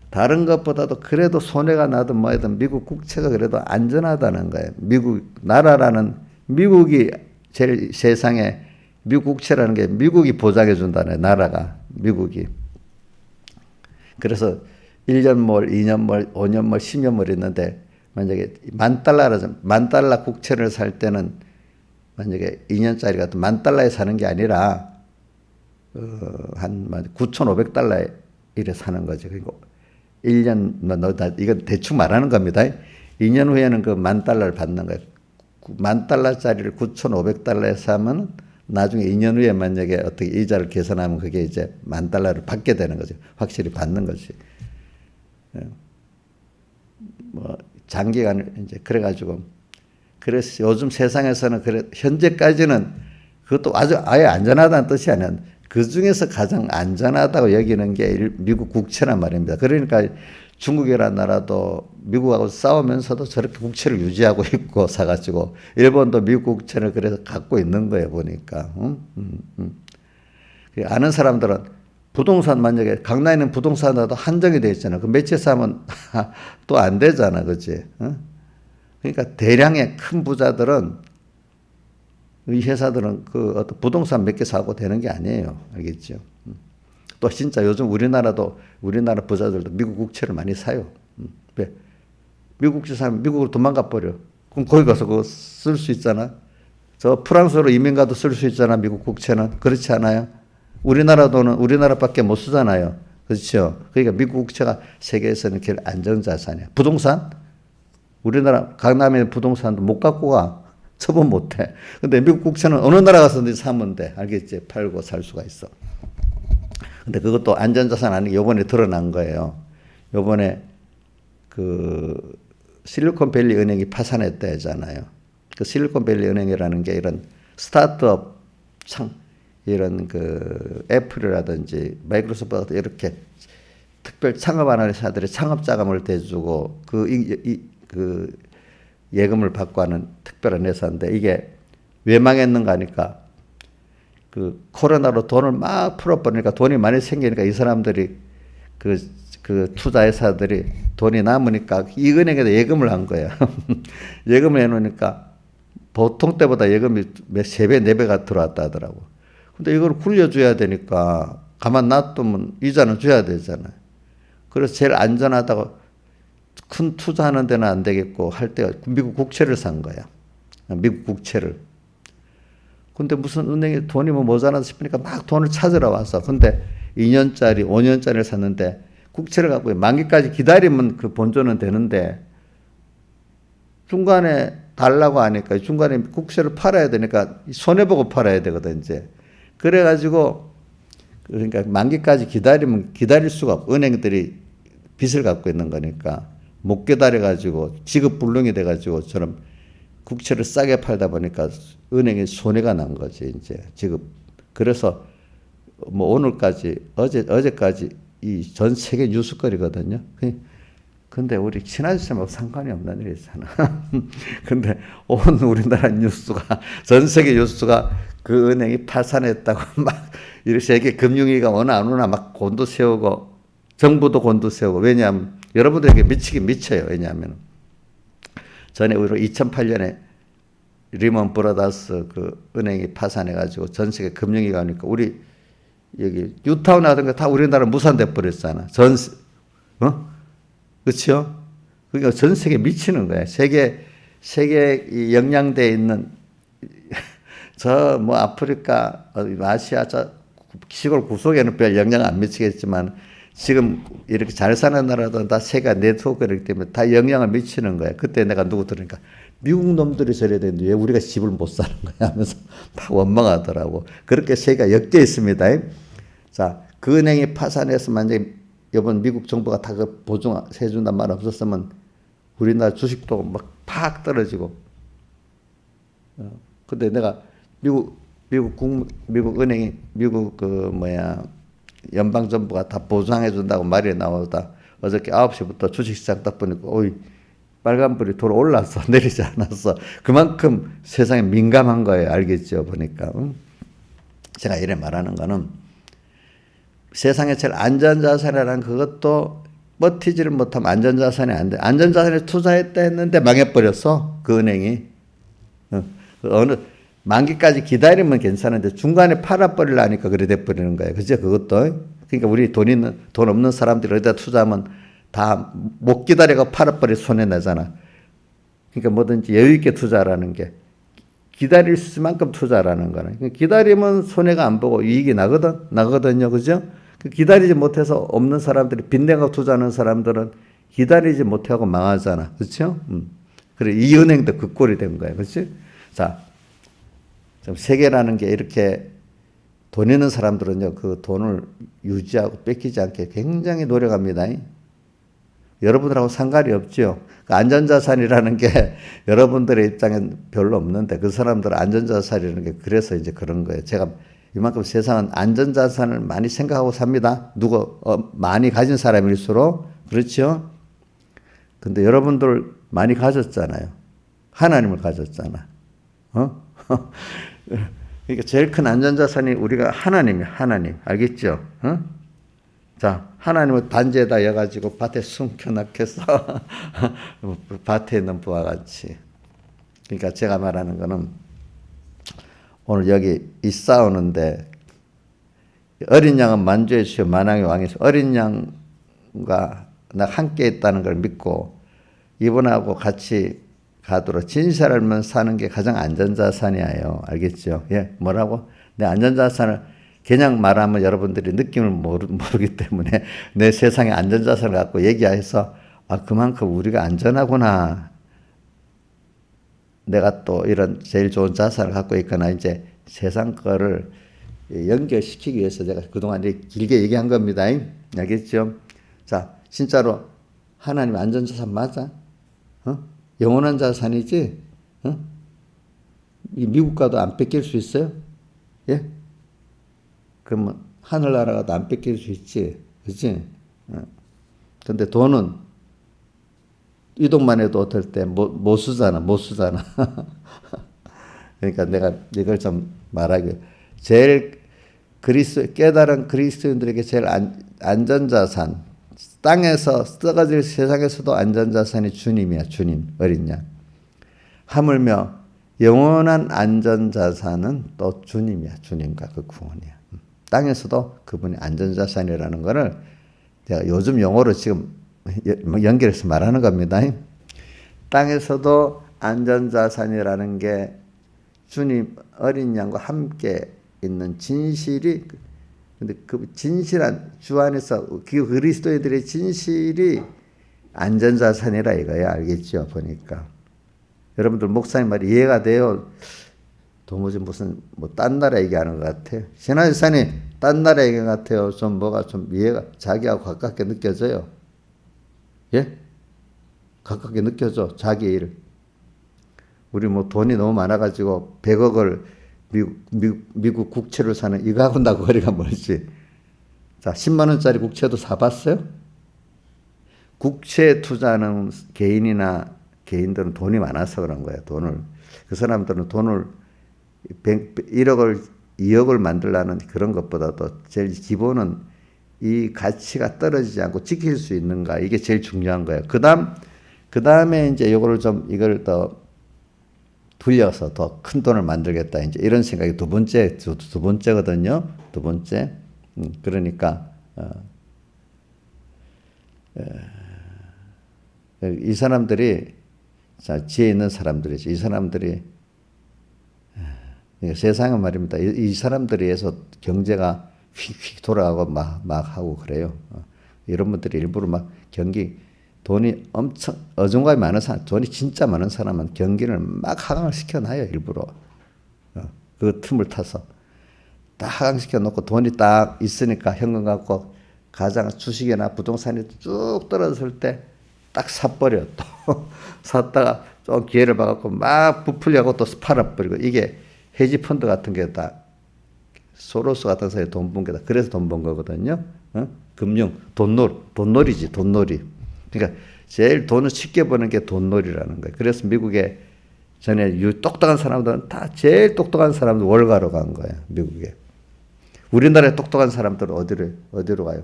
[SPEAKER 1] 다른 것보다도 그래도 손해가 나든 뭐든 미국 국채가 그래도 안전하다는 거예요. 미국 나라라는 미국이 제일 세상에 미국 국채라는 게 미국이 보장해 준다네. 나라가 미국이. 그래서 1년물, 2년물, 5년물, 10년물 있는데 만약에 $10,000 국채를 살 때는 만약에 2년짜리가 $10,000에 사는 게 아니라 한 $9,500 이래 사는 거죠. 그리고 1년 이건 대충 말하는 겁니다. 2년 후에는 그 $10,000를 받는 거예요. $10,000짜리를 $9,500에 사면 나중에 2년 후에 만약에 어떻게 이자를 계산하면 그게 이제 $10,000를 받게 되는 거죠. 확실히 받는 거지. 뭐 장기간 이제 그래가지고 그래서 요즘 세상에서는 그래 현재까지는 그것도 아예 안전하다는 뜻이 아니라 그 중에서 가장 안전하다고 여기는 게 미국 국채란 말입니다. 그러니까 중국이라는 나라도 미국하고 싸우면서도 저렇게 국채를 유지하고 있고 사가지고 일본도 미국 국채를 그래서 갖고 있는 거예요 보니까. 아는 사람들은 부동산 만약에 강남에 있는 부동산도 한정이 돼 있잖아. 그 며칠 사면 또 안 되잖아, 그렇지? 그러니까 대량의 큰 부자들은 이 회사들은 그 어떤 부동산 몇 개 사고 되는 게 아니에요, 알겠죠? 또 진짜 요즘 우리나라 부자들도 미국 국채를 많이 사요. 왜? 미국 국채 사면 미국으로 도망가 버려. 그럼 거기 가서 그거 쓸 수 있잖아. 저 프랑스로 이민 가도 쓸 수 있잖아, 미국 국채는. 그렇지 않아요? 우리나라 돈은 우리나라밖에 못 쓰잖아요. 그렇죠? 그러니까 미국 국채가 세계에서는 제일 안전자산이야. 부동산? 우리나라 강남에 부동산도 못 갖고 가. 처분 못 해. 근데 미국 국채는 어느 나라 가서든지 사면 돼. 알겠지? 팔고 살 수가 있어. 근데 그것도 안전자산 아닌 게 요번에 드러난 거예요. 요번에 그 실리콘밸리 은행이 파산했다 했잖아요. 그 실리콘밸리 은행이라는 게 이런 스타트업 이런 그 애플이라든지 마이크로소프트 이렇게 특별 창업하는 회사들이 창업 자금을 대주고 그 예금을 받고 하는 특별한 회사인데 이게 왜 망했는가 하니까 그 코로나로 돈을 막 풀어버리니까 돈이 많이 생기니까 이 사람들이 그 투자회사들이 돈이 남으니까 이 은행에다 예금을 한 거야. 예금을 해놓으니까 보통 때보다 예금이 3배, 4배가 들어왔다 하더라고. 근데 이걸 굴려줘야 되니까 가만 놔두면 이자는 줘야 되잖아요. 그래서 제일 안전하다고 큰 투자하는 데는 안 되겠고 할 때 미국 국채를 산 거야. 미국 국채를. 근데 무슨 은행에 돈이 뭐 모자라다 싶으니까 막 돈을 찾으러 와서. 근데 2년짜리, 5년짜리를 샀는데 국채를 갖고 만기까지 기다리면 그 본전은 되는데 중간에 달라고 하니까 중간에 국채를 팔아야 되니까 손해보고 팔아야 되거든, 이제. 그래가지고 그러니까 만기까지 기다리면 기다릴 수가 없고 은행들이 빚을 갖고 있는 거니까 못 기다려가지고 지급불능이 돼가지고 저런 국채를 싸게 팔다 보니까 은행에 손해가 난 거지 이제 지급. 그래서 뭐 오늘까지 어제까지 이 전 세계 뉴스거리거든요. 근데 우리 친한 사람하고 상관이 없는 일이잖아. 근데 온 우리나라 뉴스가 전 세계 뉴스가 그 은행이 파산했다고 막 이렇게 세계 금융위기가 오나 안 오나 막 곤두세우고 정부도 곤두세우고. 왜냐하면 여러분들에게 미치긴 미쳐요. 왜냐하면 전에 우리 2008년에 리먼 브라더스 그 은행이 파산해가지고 전 세계 금융위기가 오니까 우리 여기 뉴타운 하던 거 다 우리나라 무산돼 버렸잖아. 그렇죠? 그러니까 전 세계 미치는 거야. 세계 영향대에 있는 저 뭐 아프리카, 아시아 저 시골 구석에는 별 영향 안 미치겠지만 지금 이렇게 잘 사는 나라들은 다 세계가 네트워크이기 때문에 다 영향을 미치는 거야. 그때 내가 누구 들으니까 미국 놈들이 저래야 되는데 왜 우리가 집을 못 사는 거야 하면서 막 원망하더라고. 그렇게 세계가 엮여 있습니다. 자, 그 은행이 파산해서 만약에 이번 미국 정부가 다 그 보증해준단 말 없었으면 우리나라 주식도 막 팍 떨어지고. 근데 내가 미국 은행이 연방정부가 다 보장해준다고 말이 나오다 어저께 9시부터 주식시장 딱 보니까 오이 빨간불이 돌아 올랐어. 내리지 않았어. 그만큼 세상에 민감한 거예요. 알겠죠? 보니까. 제가 이래 말하는 거는 세상에 제일 안전자산이라는 그것도 버티지를 못하면 안전자산이 안 돼. 안전자산에 투자했다 했는데 망해버렸어. 그 은행이. 어느 만기까지 기다리면 괜찮은데 중간에 팔아버리려니까 그래 돼버리는 거예요. 그죠? 그것도. 그러니까 우리 돈 없는 사람들이 어디다 투자하면 다 못 기다려가 팔아버리 손해내잖아. 그러니까 뭐든지 여유있게 투자라는 게 기다릴 수만큼 투자라는 거는. 기다리면 손해가 안 보고 이익이 나거든요. 그죠? 기다리지 못해서 없는 사람들이 빚내고 투자하는 사람들은 기다리지 못하고 망하잖아. 그렇죠? 그래 이 은행도 그 꼴이 된 거예요. 그렇지? 자, 세계라는 게 이렇게 돈 있는 사람들은요, 그 돈을 유지하고 뺏기지 않게 굉장히 노력합니다. 여러분들하고 상관이 없죠. 그 안전자산이라는 게 여러분들의 입장엔 별로 없는데 그 사람들은 안전자산이라는 게 그래서 이제 그런 거예요. 제가 이만큼 세상은 안전자산을 많이 생각하고 삽니다. 많이 가진 사람일수록. 그렇죠? 근데 여러분들 많이 가졌잖아요. 하나님을 가졌잖아. 그러니까 제일 큰 안전자산이 우리가 하나님이야. 하나님. 알겠죠? 자, 하나님을 단지에다 여가지고 밭에 숨겨놨겠어. 밭에 있는 부와 같이. 그러니까 제가 말하는 거는 오늘 여기 이 싸우는데 어린 양은 만주의 주여 만왕의 왕이서 어린 양과 나 함께 있다는 걸 믿고 이분하고 같이 가도록 진실을 알면 사는 게 가장 안전자산이에요. 알겠죠? 예, 뭐라고? 내 안전자산을 그냥 말하면 여러분들이 느낌을 모르기 때문에 내 세상의 안전자산을 갖고 얘기해서 그만큼 우리가 안전하구나. 내가 또 이런 제일 좋은 자산을 갖고 있거나 이제 세상 거를 연결시키기 위해서 제가 그동안 길게 얘기한 겁니다. 알겠죠? 자, 진짜로 하나님 안전자산 맞아? 영원한 자산이지? 이 미국 가도 안 뺏길 수 있어요? 예? 그러면 하늘나라 가도 안 뺏길 수 있지? 그치? 근데 돈은 이동만 해도 어떨 때 못 쓰잖아. 그러니까 내가 이걸 좀 말하기. 제일 깨달은 그리스도인들에게 제일 안전자산, 땅에서 썩어질 세상에서도 안전자산이 주님이야. 주님, 어린 양. 하물며 영원한 안전자산은 또 주님이야. 주님과 그 구원이야. 땅에서도 그분이 안전자산이라는 거를 제가 요즘 용어로 지금 연결해서 말하는 겁니다. 땅에서도 안전자산이라는 게 주님 어린 양과 함께 있는 진실이, 근데 그 진실한 주 안에서 그 그리스도인들의 진실이 안전자산이라 이거야. 알겠죠? 보니까 여러분들 목사님 말이 이해가 돼요? 도무지 무슨 딴 나라 얘기하는 것 같아요. 신화유산이 딴 나라 얘기 같아요. 좀 뭐가 좀 이해가 자기하고 가깝게 느껴져요. 예? 가깝게 느껴져. 자기 일. 우리 돈이 너무 많아가지고 100억을 미국 국채를 사는 이거하고 나고 거리가 멀지. 자, 10만 원짜리 국채도 사봤어요? 국채 투자하는 개인들은 돈이 많아서 그런 거예요. 그 사람들은 돈을 1억을 2억을 만들라는 그런 것보다도 제일 기본은 이 가치가 떨어지지 않고 지킬 수 있는가, 이게 제일 중요한 거예요. 그 다음에 이제 이걸 더 불려서 더 큰 돈을 만들겠다. 이제 이런 생각이 두 번째거든요. 두 번째. 그러니까, 이 사람들이, 자, 지혜 있는 사람들이죠. 이 사람들이, 세상은 말입니다. 이 사람들이 해서 경제가 휙휙 돌아가고 막 하고 그래요. 이런 분들이 일부러 막 돈이 엄청 어중간히 많은 사람, 돈이 진짜 많은 사람은 경기를 막 하강을 시켜놔요. 일부러. 그 틈을 타서. 딱 하강시켜 놓고 돈이 딱 있으니까 현금 갖고 가장 주식이나 부동산이 쭉 떨어졌을 때 딱 사버려. 또 샀다가 좀 기회를 봐갖고 막 부풀려고 또 팔아버리고. 이게 헤지펀드 같은 게 다 소로스 같은 사람이 돈 번 게다. 그래서 돈 번 거거든요. 금융, 돈놀이지, 돈놀이. 그러니까 제일 돈을 쉽게 버는 게 돈놀이라는 거예요. 그래서 미국에 전에 똑똑한 사람들은 다 제일 똑똑한 사람들 월가로 간 거예요. 미국에. 우리나라의 똑똑한 사람들은 어디로 가요?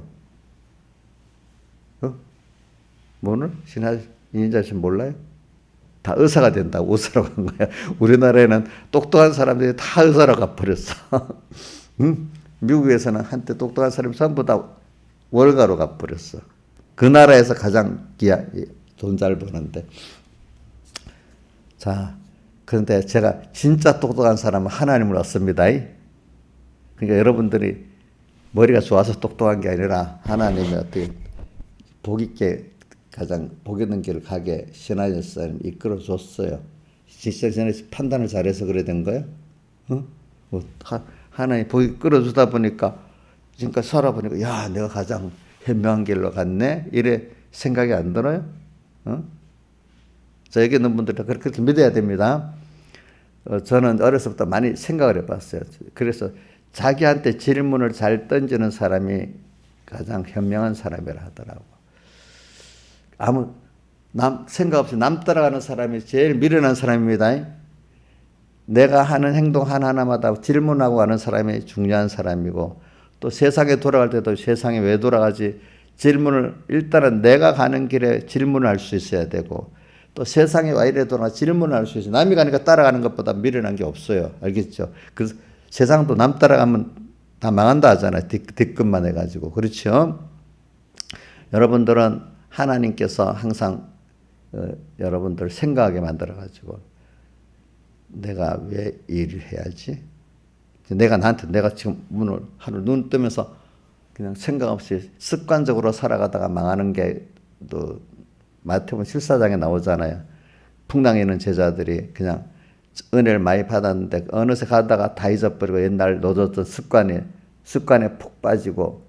[SPEAKER 1] 오늘 이인자 씨 몰라요? 다 의사가 된다고 의사로 간 거야. 우리나라에는 똑똑한 사람들이 다 의사로 가버렸어. 응? 미국에서는 한때 똑똑한 사람이 전부 다 월가로 가버렸어. 그 나라에서 가장 돈 잘 버는데. 자, 그런데 제가 진짜 똑똑한 사람은 하나님을 얻습니다. 그러니까 여러분들이 머리가 좋아서 똑똑한 게 아니라 하나님이 어떻게 복 있게 가장 복 있는 길을 가게 신하였어요. 이끌어 줬어요. 진짜 전에 판단을 잘해서 그래 된 거예요? 하나님 복이 끌어주다 보니까 지금까지 살아보니까 야 내가 가장 현명한 길로 갔네 이래 생각이 안 들어요? 자 여기 있는 분들 다 그렇게 믿어야 됩니다. 저는 어려서부터 많이 생각을 해봤어요. 그래서 자기한테 질문을 잘 던지는 사람이 가장 현명한 사람이라 하더라고. 아무 생각 없이 남 따라가는 사람이 제일 미련한 사람입니다. 내가 하는 행동 하나하나마다 질문하고 가는 사람이 중요한 사람이고 또 세상에 돌아갈 때도 세상에 왜 돌아가지 질문을 일단은 내가 가는 길에 질문을 할 수 있어야 되고 또 세상에 와 이래 돌아가 질문을 할 수 있어요. 남이 가니까 따라가는 것보다 미련한 게 없어요. 알겠죠? 그래서 세상도 남 따라가면 다 망한다 하잖아요. 뒤끝만 해가지고. 그렇죠? 여러분들은 하나님께서 항상 여러분들 생각하게 만들어가지고 내가 왜 일을 해야지? 내가 지금 하루 눈 뜨면서 그냥 생각 없이 습관적으로 살아가다가 망하는 게 또 마태복음 14장에 나오잖아요. 풍랑에 있는 제자들이 그냥 은혜를 많이 받았는데 어느새 가다가 다 잊어버리고 옛날 놓쳤던 습관에 푹 빠지고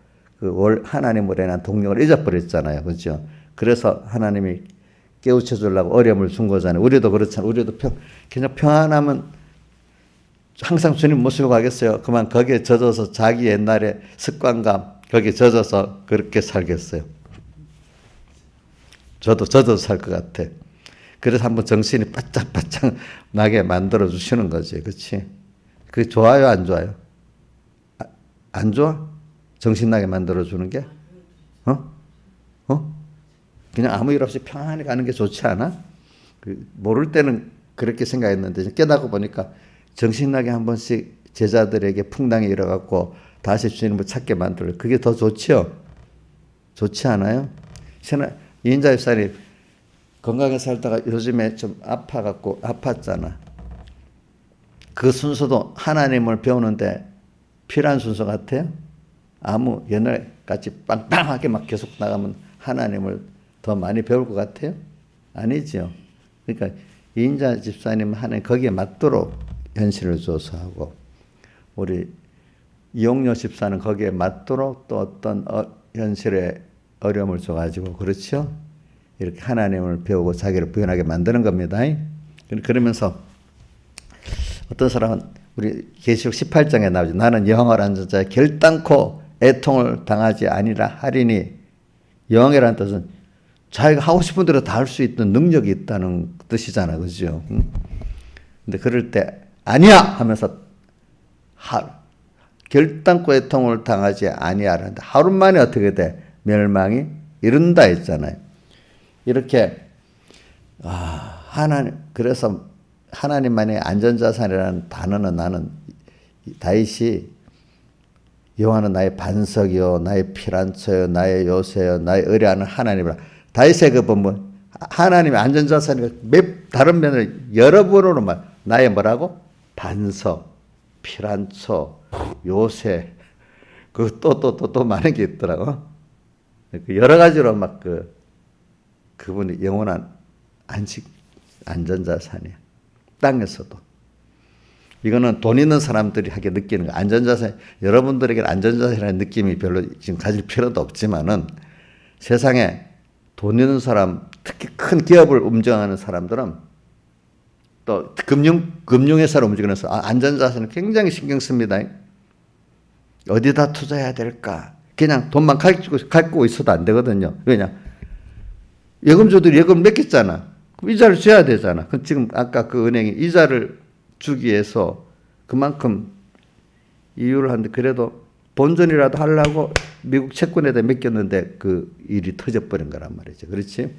[SPEAKER 1] 하나님으로 인한 동력을 잊어버렸잖아요. 그렇죠? 그래서 하나님이 깨우쳐 주려고 어려움을 준 거잖아요. 우리도 그렇잖아요. 우리도 그냥 평안하면 항상 주님 모시고 가겠어요. 그만 거기에 젖어서 자기 옛날의 습관감 거기에 젖어서 그렇게 살겠어요. 저도 젖어서 살 것 같아. 그래서 한번 정신이 바짝바짝 나게 만들어 주시는 거지. 그렇지? 그게 좋아요, 안 좋아요? 안 좋아? 정신 나게 만들어 주는 게? 그냥 아무 일 없이 평안히 가는 게 좋지 않아? 모를 때는 그렇게 생각했는데 깨닫고 보니까 정신나게 한 번씩 제자들에게 풍랑이 일어갖고 다시 주님을 찾게 만들어요. 그게 더 좋지요? 좋지 않아요? 이인자 집사님 건강하게 살다가 요즘에 좀 아팠잖아. 그 순서도 하나님을 배우는데 필요한 순서 같아요? 아무 옛날 같이 빵빵하게 막 계속 나가면 하나님을 더 많이 배울 것 같아요? 아니죠. 그러니까 이인자 집사님은 하나님 거기에 맞도록 현실을 줘서 하고 우리 이용료 집사는 거기에 맞도록 또 어떤 현실에 어려움을 줘가지고 그렇죠? 이렇게 하나님을 배우고 자기를 부연하게 만드는 겁니다. 그러면서 어떤 사람은 우리 계시록 18장에 나오죠. 나는 여호와를 앉은 자에 결단코 애통을 당하지 아니라 하리니 여호와라는 뜻은 자기가 하고 싶은 대로 다 할 수 있는 능력이 있다는 뜻이잖아. 그죠? 근데 그럴 때 아니야 하면서 결단코 애통을 당하지 아니하라는데 하루 만에 어떻게 돼? 멸망이 이른다 했잖아요. 이렇게 그래서 하나님만의 안전자산이라는 단어는 나는 다윗이 여호와는 나의 반석이요 나의 피란처요 나의 요새요 나의 의뢰하는 하나님이라. 다윗의 그 본문 하나님의 안전자산이 다른 면을 여러 번으로 나의 뭐라고? 반석, 피란처, 요새 그 또 많은 게 있더라고. 여러 가지로 그분이 영원한 안전자산이야. 땅에서도. 이거는 돈 있는 사람들이 하게 느끼는 거야. 안전자산, 여러분들에게는 안전자산이라는 느낌이 별로 지금 가질 필요도 없지만은 세상에 돈 있는 사람, 특히 큰 기업을 운영하는 사람들은 또 금융회사를 움직이면서 안전자산을 굉장히 신경 씁니다. 어디다 투자해야 될까? 그냥 돈만 갖고 있어도 안 되거든요. 왜냐? 예금주들이 예금을 맡겼잖아. 그럼 이자를 줘야 되잖아. 그럼 지금 아까 그 은행이 이자를 주기 위해서 그만큼 이유를 하는데 그래도 본전이라도 하려고 미국 채권에다 맡겼는데 그 일이 터져버린 거란 말이죠. 그렇지?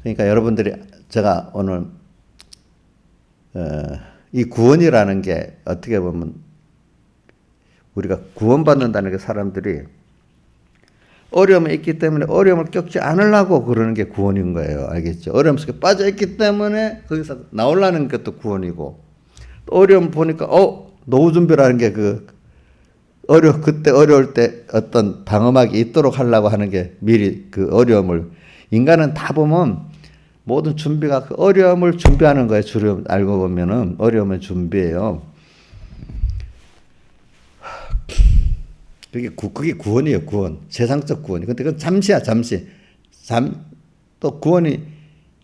[SPEAKER 1] 그러니까 여러분들이 제가 오늘 이 구원이라는 게 어떻게 보면 우리가 구원받는다는 게 사람들이 어려움이 있기 때문에 어려움을 겪지 않으려고 그러는 게 구원인 거예요. 알겠죠? 어려움 속에 빠져 있기 때문에 거기서 나오려는 것도 구원이고, 또 어려움 보니까 노후 준비라는 게 그때 어려울 때 어떤 방어막이 있도록 하려고 하는 게 미리 그 어려움을, 인간은 다 보면 모든 준비가 그 어려움을 준비하는 거예요. 주로 알고 보면은 어려움을 준비해요. 그게 구원이에요, 구원. 세상적 구원이. 근데 그건 잠시야, 잠시. 또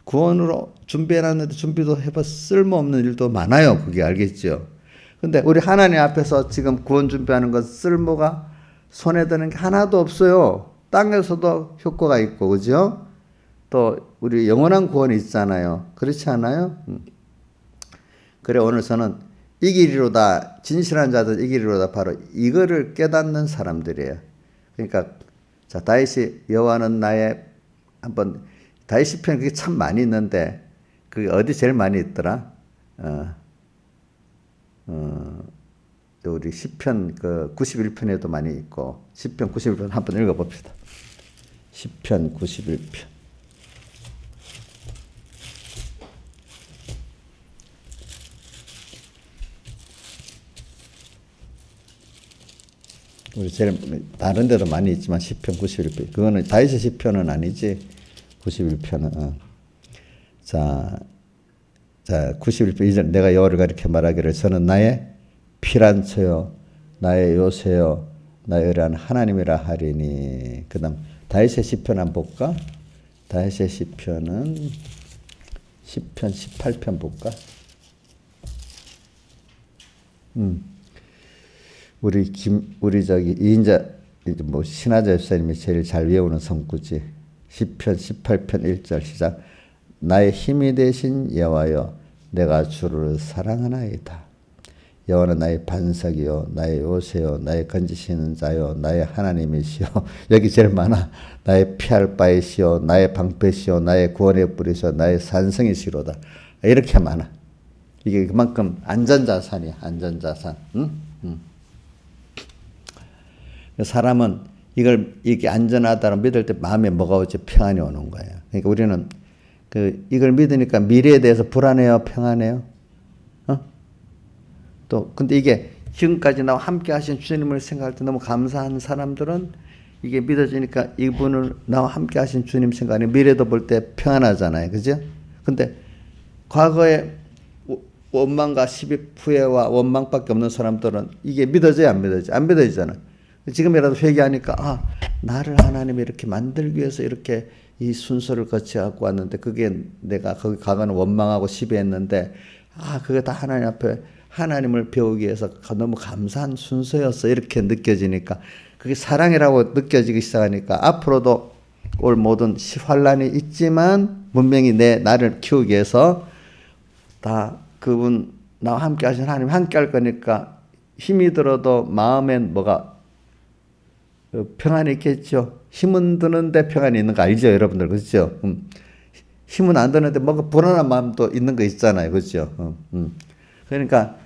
[SPEAKER 1] 구원으로 준비해놨는데 준비도 해봐 쓸모없는 일도 많아요. 그게 알겠죠? 근데 우리 하나님 앞에서 지금 구원 준비하는 건 쓸모가 손에 드는 게 하나도 없어요. 땅에서도 효과가 있고, 그죠? 또 우리 영원한 구원이 있잖아요. 그렇지 않아요? 그래, 오늘 저는 이기리로다, 진실한 자들 이기리로다, 바로 이거를 깨닫는 사람들이에요. 그러니까 자, 다윗이 여호와는 나의, 한번 다윗 시편 그게 참 많이 있는데 그게 어디 제일 많이 있더라? 우리 시편 그 91편에도 많이 있고, 시편 91편 한번 읽어봅시다. 시편 91편. 우리 제일 다른 데도 많이 있지만 시편 91편. 그거는 다윗의 시편은 아니지. 91편은. 자 91편 2절, 내가 여호와를 이렇게 말하기를 저는 나의 피란처요 나의 요새요 나의 의뢰한 하나님이라 하리니. 그다음 다윗의 시편 한번 볼까? 다윗의 시편은 시편 18편 볼까? 우리 저기 이인자 뭐 신하자 집사님이 제일 잘 외우는 성구지. 시편 18편 1절 시작. 나의 힘이 되신 여호와여 내가 주를 사랑하나이다. 여호와는 나의 반석이요 나의 요새요 나의 건지시는 자요 나의 하나님이시요. 여기 제일 많아. 나의 피할 바이시요 나의 방패시요 나의 구원의 뿌리시요 나의 산성이시로다. 이렇게 많아. 이게 그만큼 안전자산이야. 안전자산. 사람은 이게 안전하다고 믿을 때 마음에 뭐가 오지? 평안이 오는 거예요. 그러니까 우리는 이걸 믿으니까 미래에 대해서 불안해요? 평안해요? 근데 이게 지금까지 나와 함께 하신 주님을 생각할 때 너무 감사한 사람들은 이게 믿어지니까 이분을 나와 함께 하신 주님 생각하니 미래도 볼 때 평안하잖아요. 그죠? 근데 과거에 원망과 시비 후회와 원망밖에 없는 사람들은 이게 믿어져야 안 믿어져? 안 믿어지잖아. 지금이라도 회개하니까 나를 하나님이 이렇게 만들기 위해서 이렇게 이 순서를 거쳐갖고 왔는데 그게 내가 거기 가거는 원망하고 시비했는데 그게 다 하나님 앞에 하나님을 배우기 위해서 너무 감사한 순서였어. 이렇게 느껴지니까 그게 사랑이라고 느껴지기 시작하니까 앞으로도 올 모든 환란이 있지만 분명히 나를 키우기 위해서 다 그분 나와 함께 하신 하나님 함께 할 거니까 힘이 들어도 마음엔 뭐가 평안이 있겠죠. 힘은 드는데 평안이 있는 거 알죠, 여러분들? 그렇죠? 힘은 안 드는데 뭔가 불안한 마음도 있는 거 있잖아요. 그렇죠? 그러니까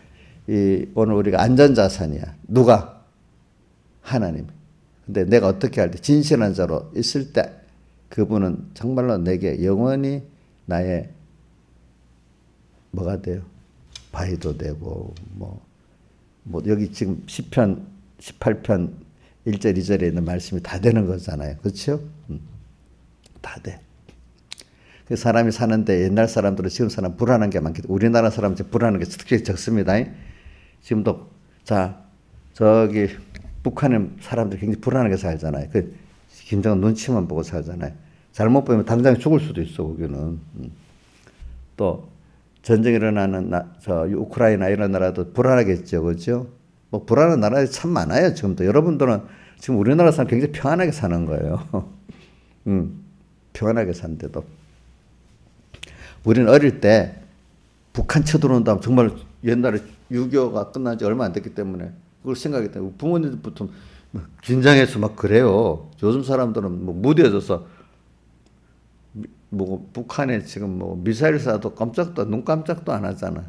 [SPEAKER 1] 오늘 우리가 안전자산이야. 누가? 하나님. 근데 내가 어떻게 할 때 진실한 자로 있을 때 그분은 정말로 내게 영원히 나의 뭐가 돼요? 바위도 되고 뭐 여기 지금 시편 18편 1절 2절에 있는 말씀이 다 되는 거잖아요. 그렇죠? 다 돼. 그 사람이 사는데 옛날 사람들은 지금 사람 불안한 게 많기 때문에 우리나라 사람은 불안한 게 특히 적습니다. 지금도 저기 북한의 사람들이 굉장히 불안하게 살잖아요. 김정은 눈치만 보고 살잖아요. 잘못 보면 당장 죽을 수도 있어. 거기는. 또 전쟁이 일어나는 우크라이나 이런 나라도 불안하겠죠. 그렇죠? 뭐 불안한 나라들이 참 많아요. 지금도. 여러분들은 지금 우리나라 사람 굉장히 평안하게 사는 거예요. 평안하게 사는데도. 우리는 어릴 때 북한 쳐들어온다면 정말 옛날에 6.25가 끝난 지 얼마 안 됐기 때문에 그걸 생각했다. 부모님들부터 긴장해서 막 그래요. 요즘 사람들은 뭐 무뎌져서 뭐 북한에 지금 뭐 미사일 쏴도 눈 깜짝도 안 하잖아.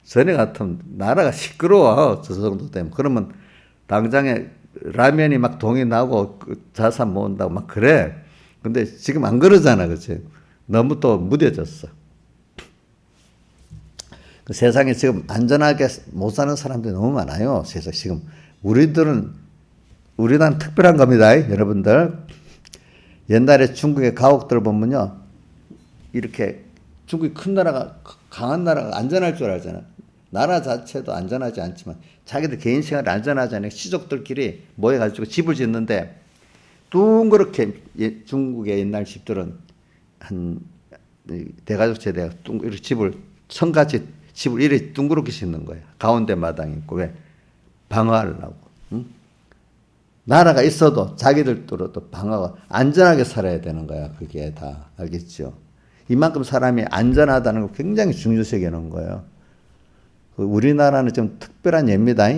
[SPEAKER 1] 전에 같으면 나라가 시끄러워. 저 정도 되면. 그러면 당장에 라면이 막 동이 나고 자산 모은다고 막 그래. 근데 지금 안 그러잖아. 그치? 너무 또 무뎌졌어. 그 세상에 지금 안전하게 못 사는 사람들이 너무 많아요. 세상 지금 우리나라는 특별한 겁니다. 여러분들. 옛날에 중국의 가옥들 보면요. 이렇게 중국이 큰 나라가 강한 나라가 안전할 줄 알잖아. 나라 자체도 안전하지 않지만 자기들 개인 생활이 안전하지 않으니까 시족들끼리 모여가지고 집을 짓는데 둥그렇게 중국의 옛날 집들은 한 대가족 세대가 이렇게 집을 성같이 집을 이렇게 둥그렇게 짓는 거야. 가운데 마당이 있고 왜? 방어하려고. 응? 나라가 있어도 자기들도 방어가 안전하게 살아야 되는 거야. 그게 다 알겠죠? 이만큼 사람이 안전하다는 걸 굉장히 중요시 여기는 거예요. 우리나라는 좀 특별한 예입니다.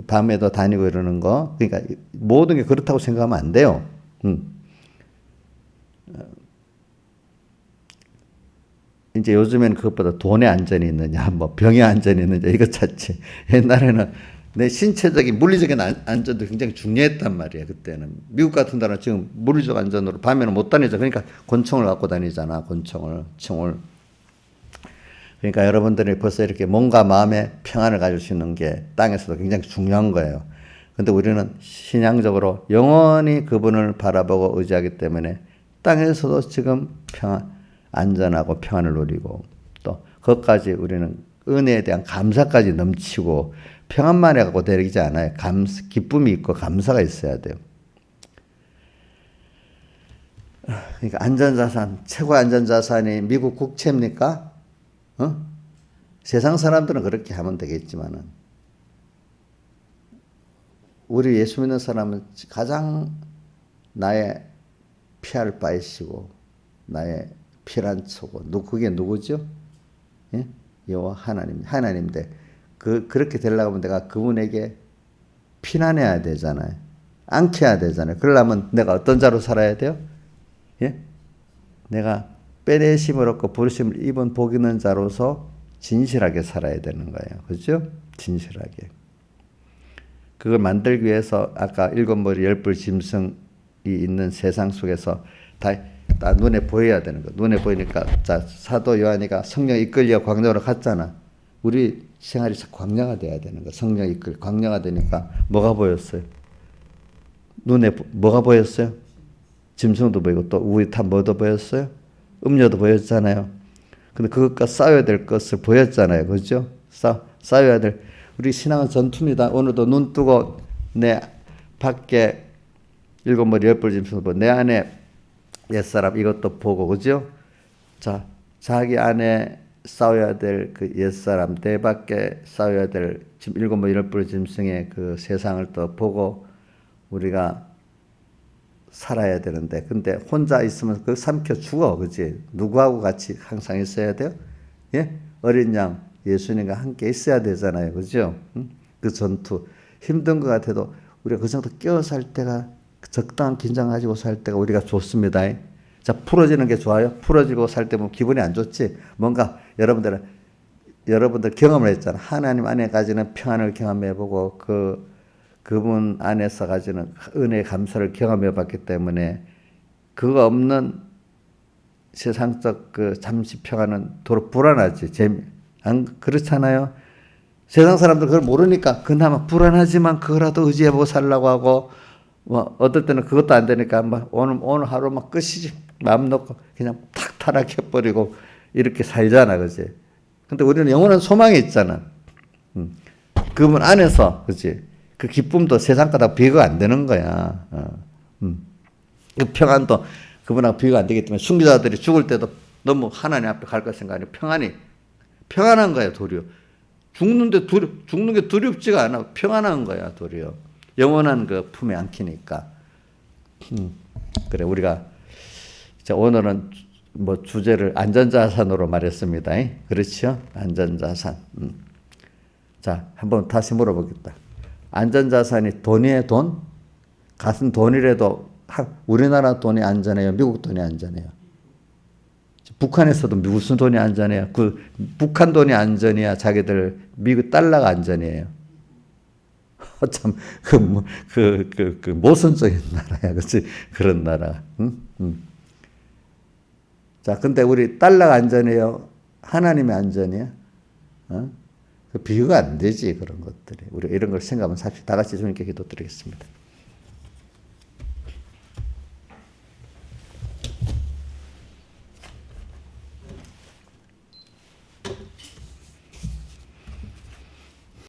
[SPEAKER 1] 밤에도 다니고 이러는 거. 그러니까 모든 게 그렇다고 생각하면 안 돼요. 이제 요즘에는 그것보다 돈의 안전이 있느냐, 뭐 병의 안전이 있느냐 이거 찾지. 옛날에는 내 신체적인 물리적인 안전도 굉장히 중요했단 말이야. 그때는 미국 같은 나라는 지금 물리적 안전으로 밤에는 못 다니죠. 그러니까 권총을 갖고 다니잖아. 총을. 그러니까 여러분들이 벌써 이렇게 몸과 마음의 평안을 가질 수 있는 게 땅에서도 굉장히 중요한 거예요. 근데 우리는 신앙적으로 영원히 그분을 바라보고 의지하기 때문에 땅에서도 지금 안전하고 평안을 누리고 또 그것까지 우리는 은혜에 대한 감사까지 넘치고 평안만 해갖고 되지 않아요. 기쁨이 있고 감사가 있어야 돼요. 그러니까 안전자산, 최고의 안전자산이 미국 국채입니까? 세상 사람들은 그렇게 하면 되겠지만은 우리 예수 믿는 사람은 가장 나의 피할 바이시고 나의 피난처고 그게 누구죠? 예? 여호와 하나님인데 그렇게 되려고 하면 내가 그분에게 피난해야 되잖아요. 안겨야 되잖아요. 그러려면 내가 어떤 자로 살아야 돼요? 예? 내가 빼내심을 얻고 부르심을 입은 복 있는 자로서 진실하게 살아야 되는 거예요. 그렇죠? 진실하게. 그걸 만들기 위해서 아까 일곱 머리 열불 짐승이 있는 세상 속에서 다 눈에 보여야 되는 거. 눈에 보이니까 자 사도 요한이가 성령 이끌려 광야로 갔잖아. 우리 생활이 광야가 돼야 되는 거. 성령 이끌 광야가 되니까 뭐가 보였어요? 눈에 뭐가 보였어요? 짐승도 보이고 또 우리 다 뭐도 보였어요? 음료도 보였잖아요. 근데 그것과 싸워야 될 것을 보였잖아요. 그렇죠? 싸워야 될 우리 신앙은 전투입니다. 오늘도 눈 뜨고 내 밖에 일곱 머리 열불 짐승도 보고 내 안에 옛사람 이것도 보고 그죠? 자, 자기 안에 싸워야 될 그 옛사람 내 밖에 싸워야 될 지금 일곱 머리 열불 짐승의 그 세상을 또 보고 우리가 살아야 되는데 근데 혼자 있으면 그 삼켜 죽어. 그지? 누구하고 같이 항상 있어야 돼요? 예? 어린 양 예수님과 함께 있어야 되잖아요. 그죠? 그 전투 힘든 것 같아도 우리가 그 정도 끼어 살 때가 적당한 긴장 가지고 살 때가 우리가 좋습니다. 자, 풀어지는 게 좋아요. 풀어지고 살 때 보면 기분이 안 좋지. 뭔가 여러분들 경험을 했잖아. 하나님 안에 가지는 평안을 경험해보고 그분 안에서 가지는 은혜의 감사를 경험해봤기 때문에 그거 없는 세상적 그 잠시 평안은 도로 불안하지. 안 그렇잖아요. 세상 사람들 그걸 모르니까 그나마 불안하지만 그거라도 의지해보고 살라고 하고 뭐 어떨 때는 그것도 안 되니까 막 오늘 하루 막 끝이지 마음 놓고 그냥 탁 타락해버리고 이렇게 살잖아. 그지? 근데 우리는 영원한 소망이 있잖아. 그분 안에서 그지? 그 기쁨도 세상과다 비교가 안 되는 거야. 그 평안도 그분하고 비교가 안 되기 때문에 순교자들이 죽을 때도 너무 하나님 앞에 갈 것 생각하니 평안한 거야. 도리어 죽는 게 두렵지가 않아. 평안한 거야. 도리어 영원한 그 품에 안기니까. 그래 우리가 오늘은 뭐 주제를 안전자산으로 말했습니다. 그렇죠? 안전자산. 자, 한번 다시 물어보겠다. 안전자산이 돈이에요, 돈? 같은 돈이라도 우리나라 돈이 안전해요, 미국 돈이 안전해요? 북한에서도 무슨 돈이 안전해요? 그 북한 돈이 안전이야, 자기들 미국 달러가 안전이에요. 참, 모순적인 나라야, 그렇지? 그런 나라. 응? 응. 자, 근데 우리 달러가 안전해요? 하나님의 안전이야? 어? 그 비교가 안 되지, 그런 것들이. 우리 이런 걸 생각하면 삽시다. 다 같이 주님께 기도드리겠습니다.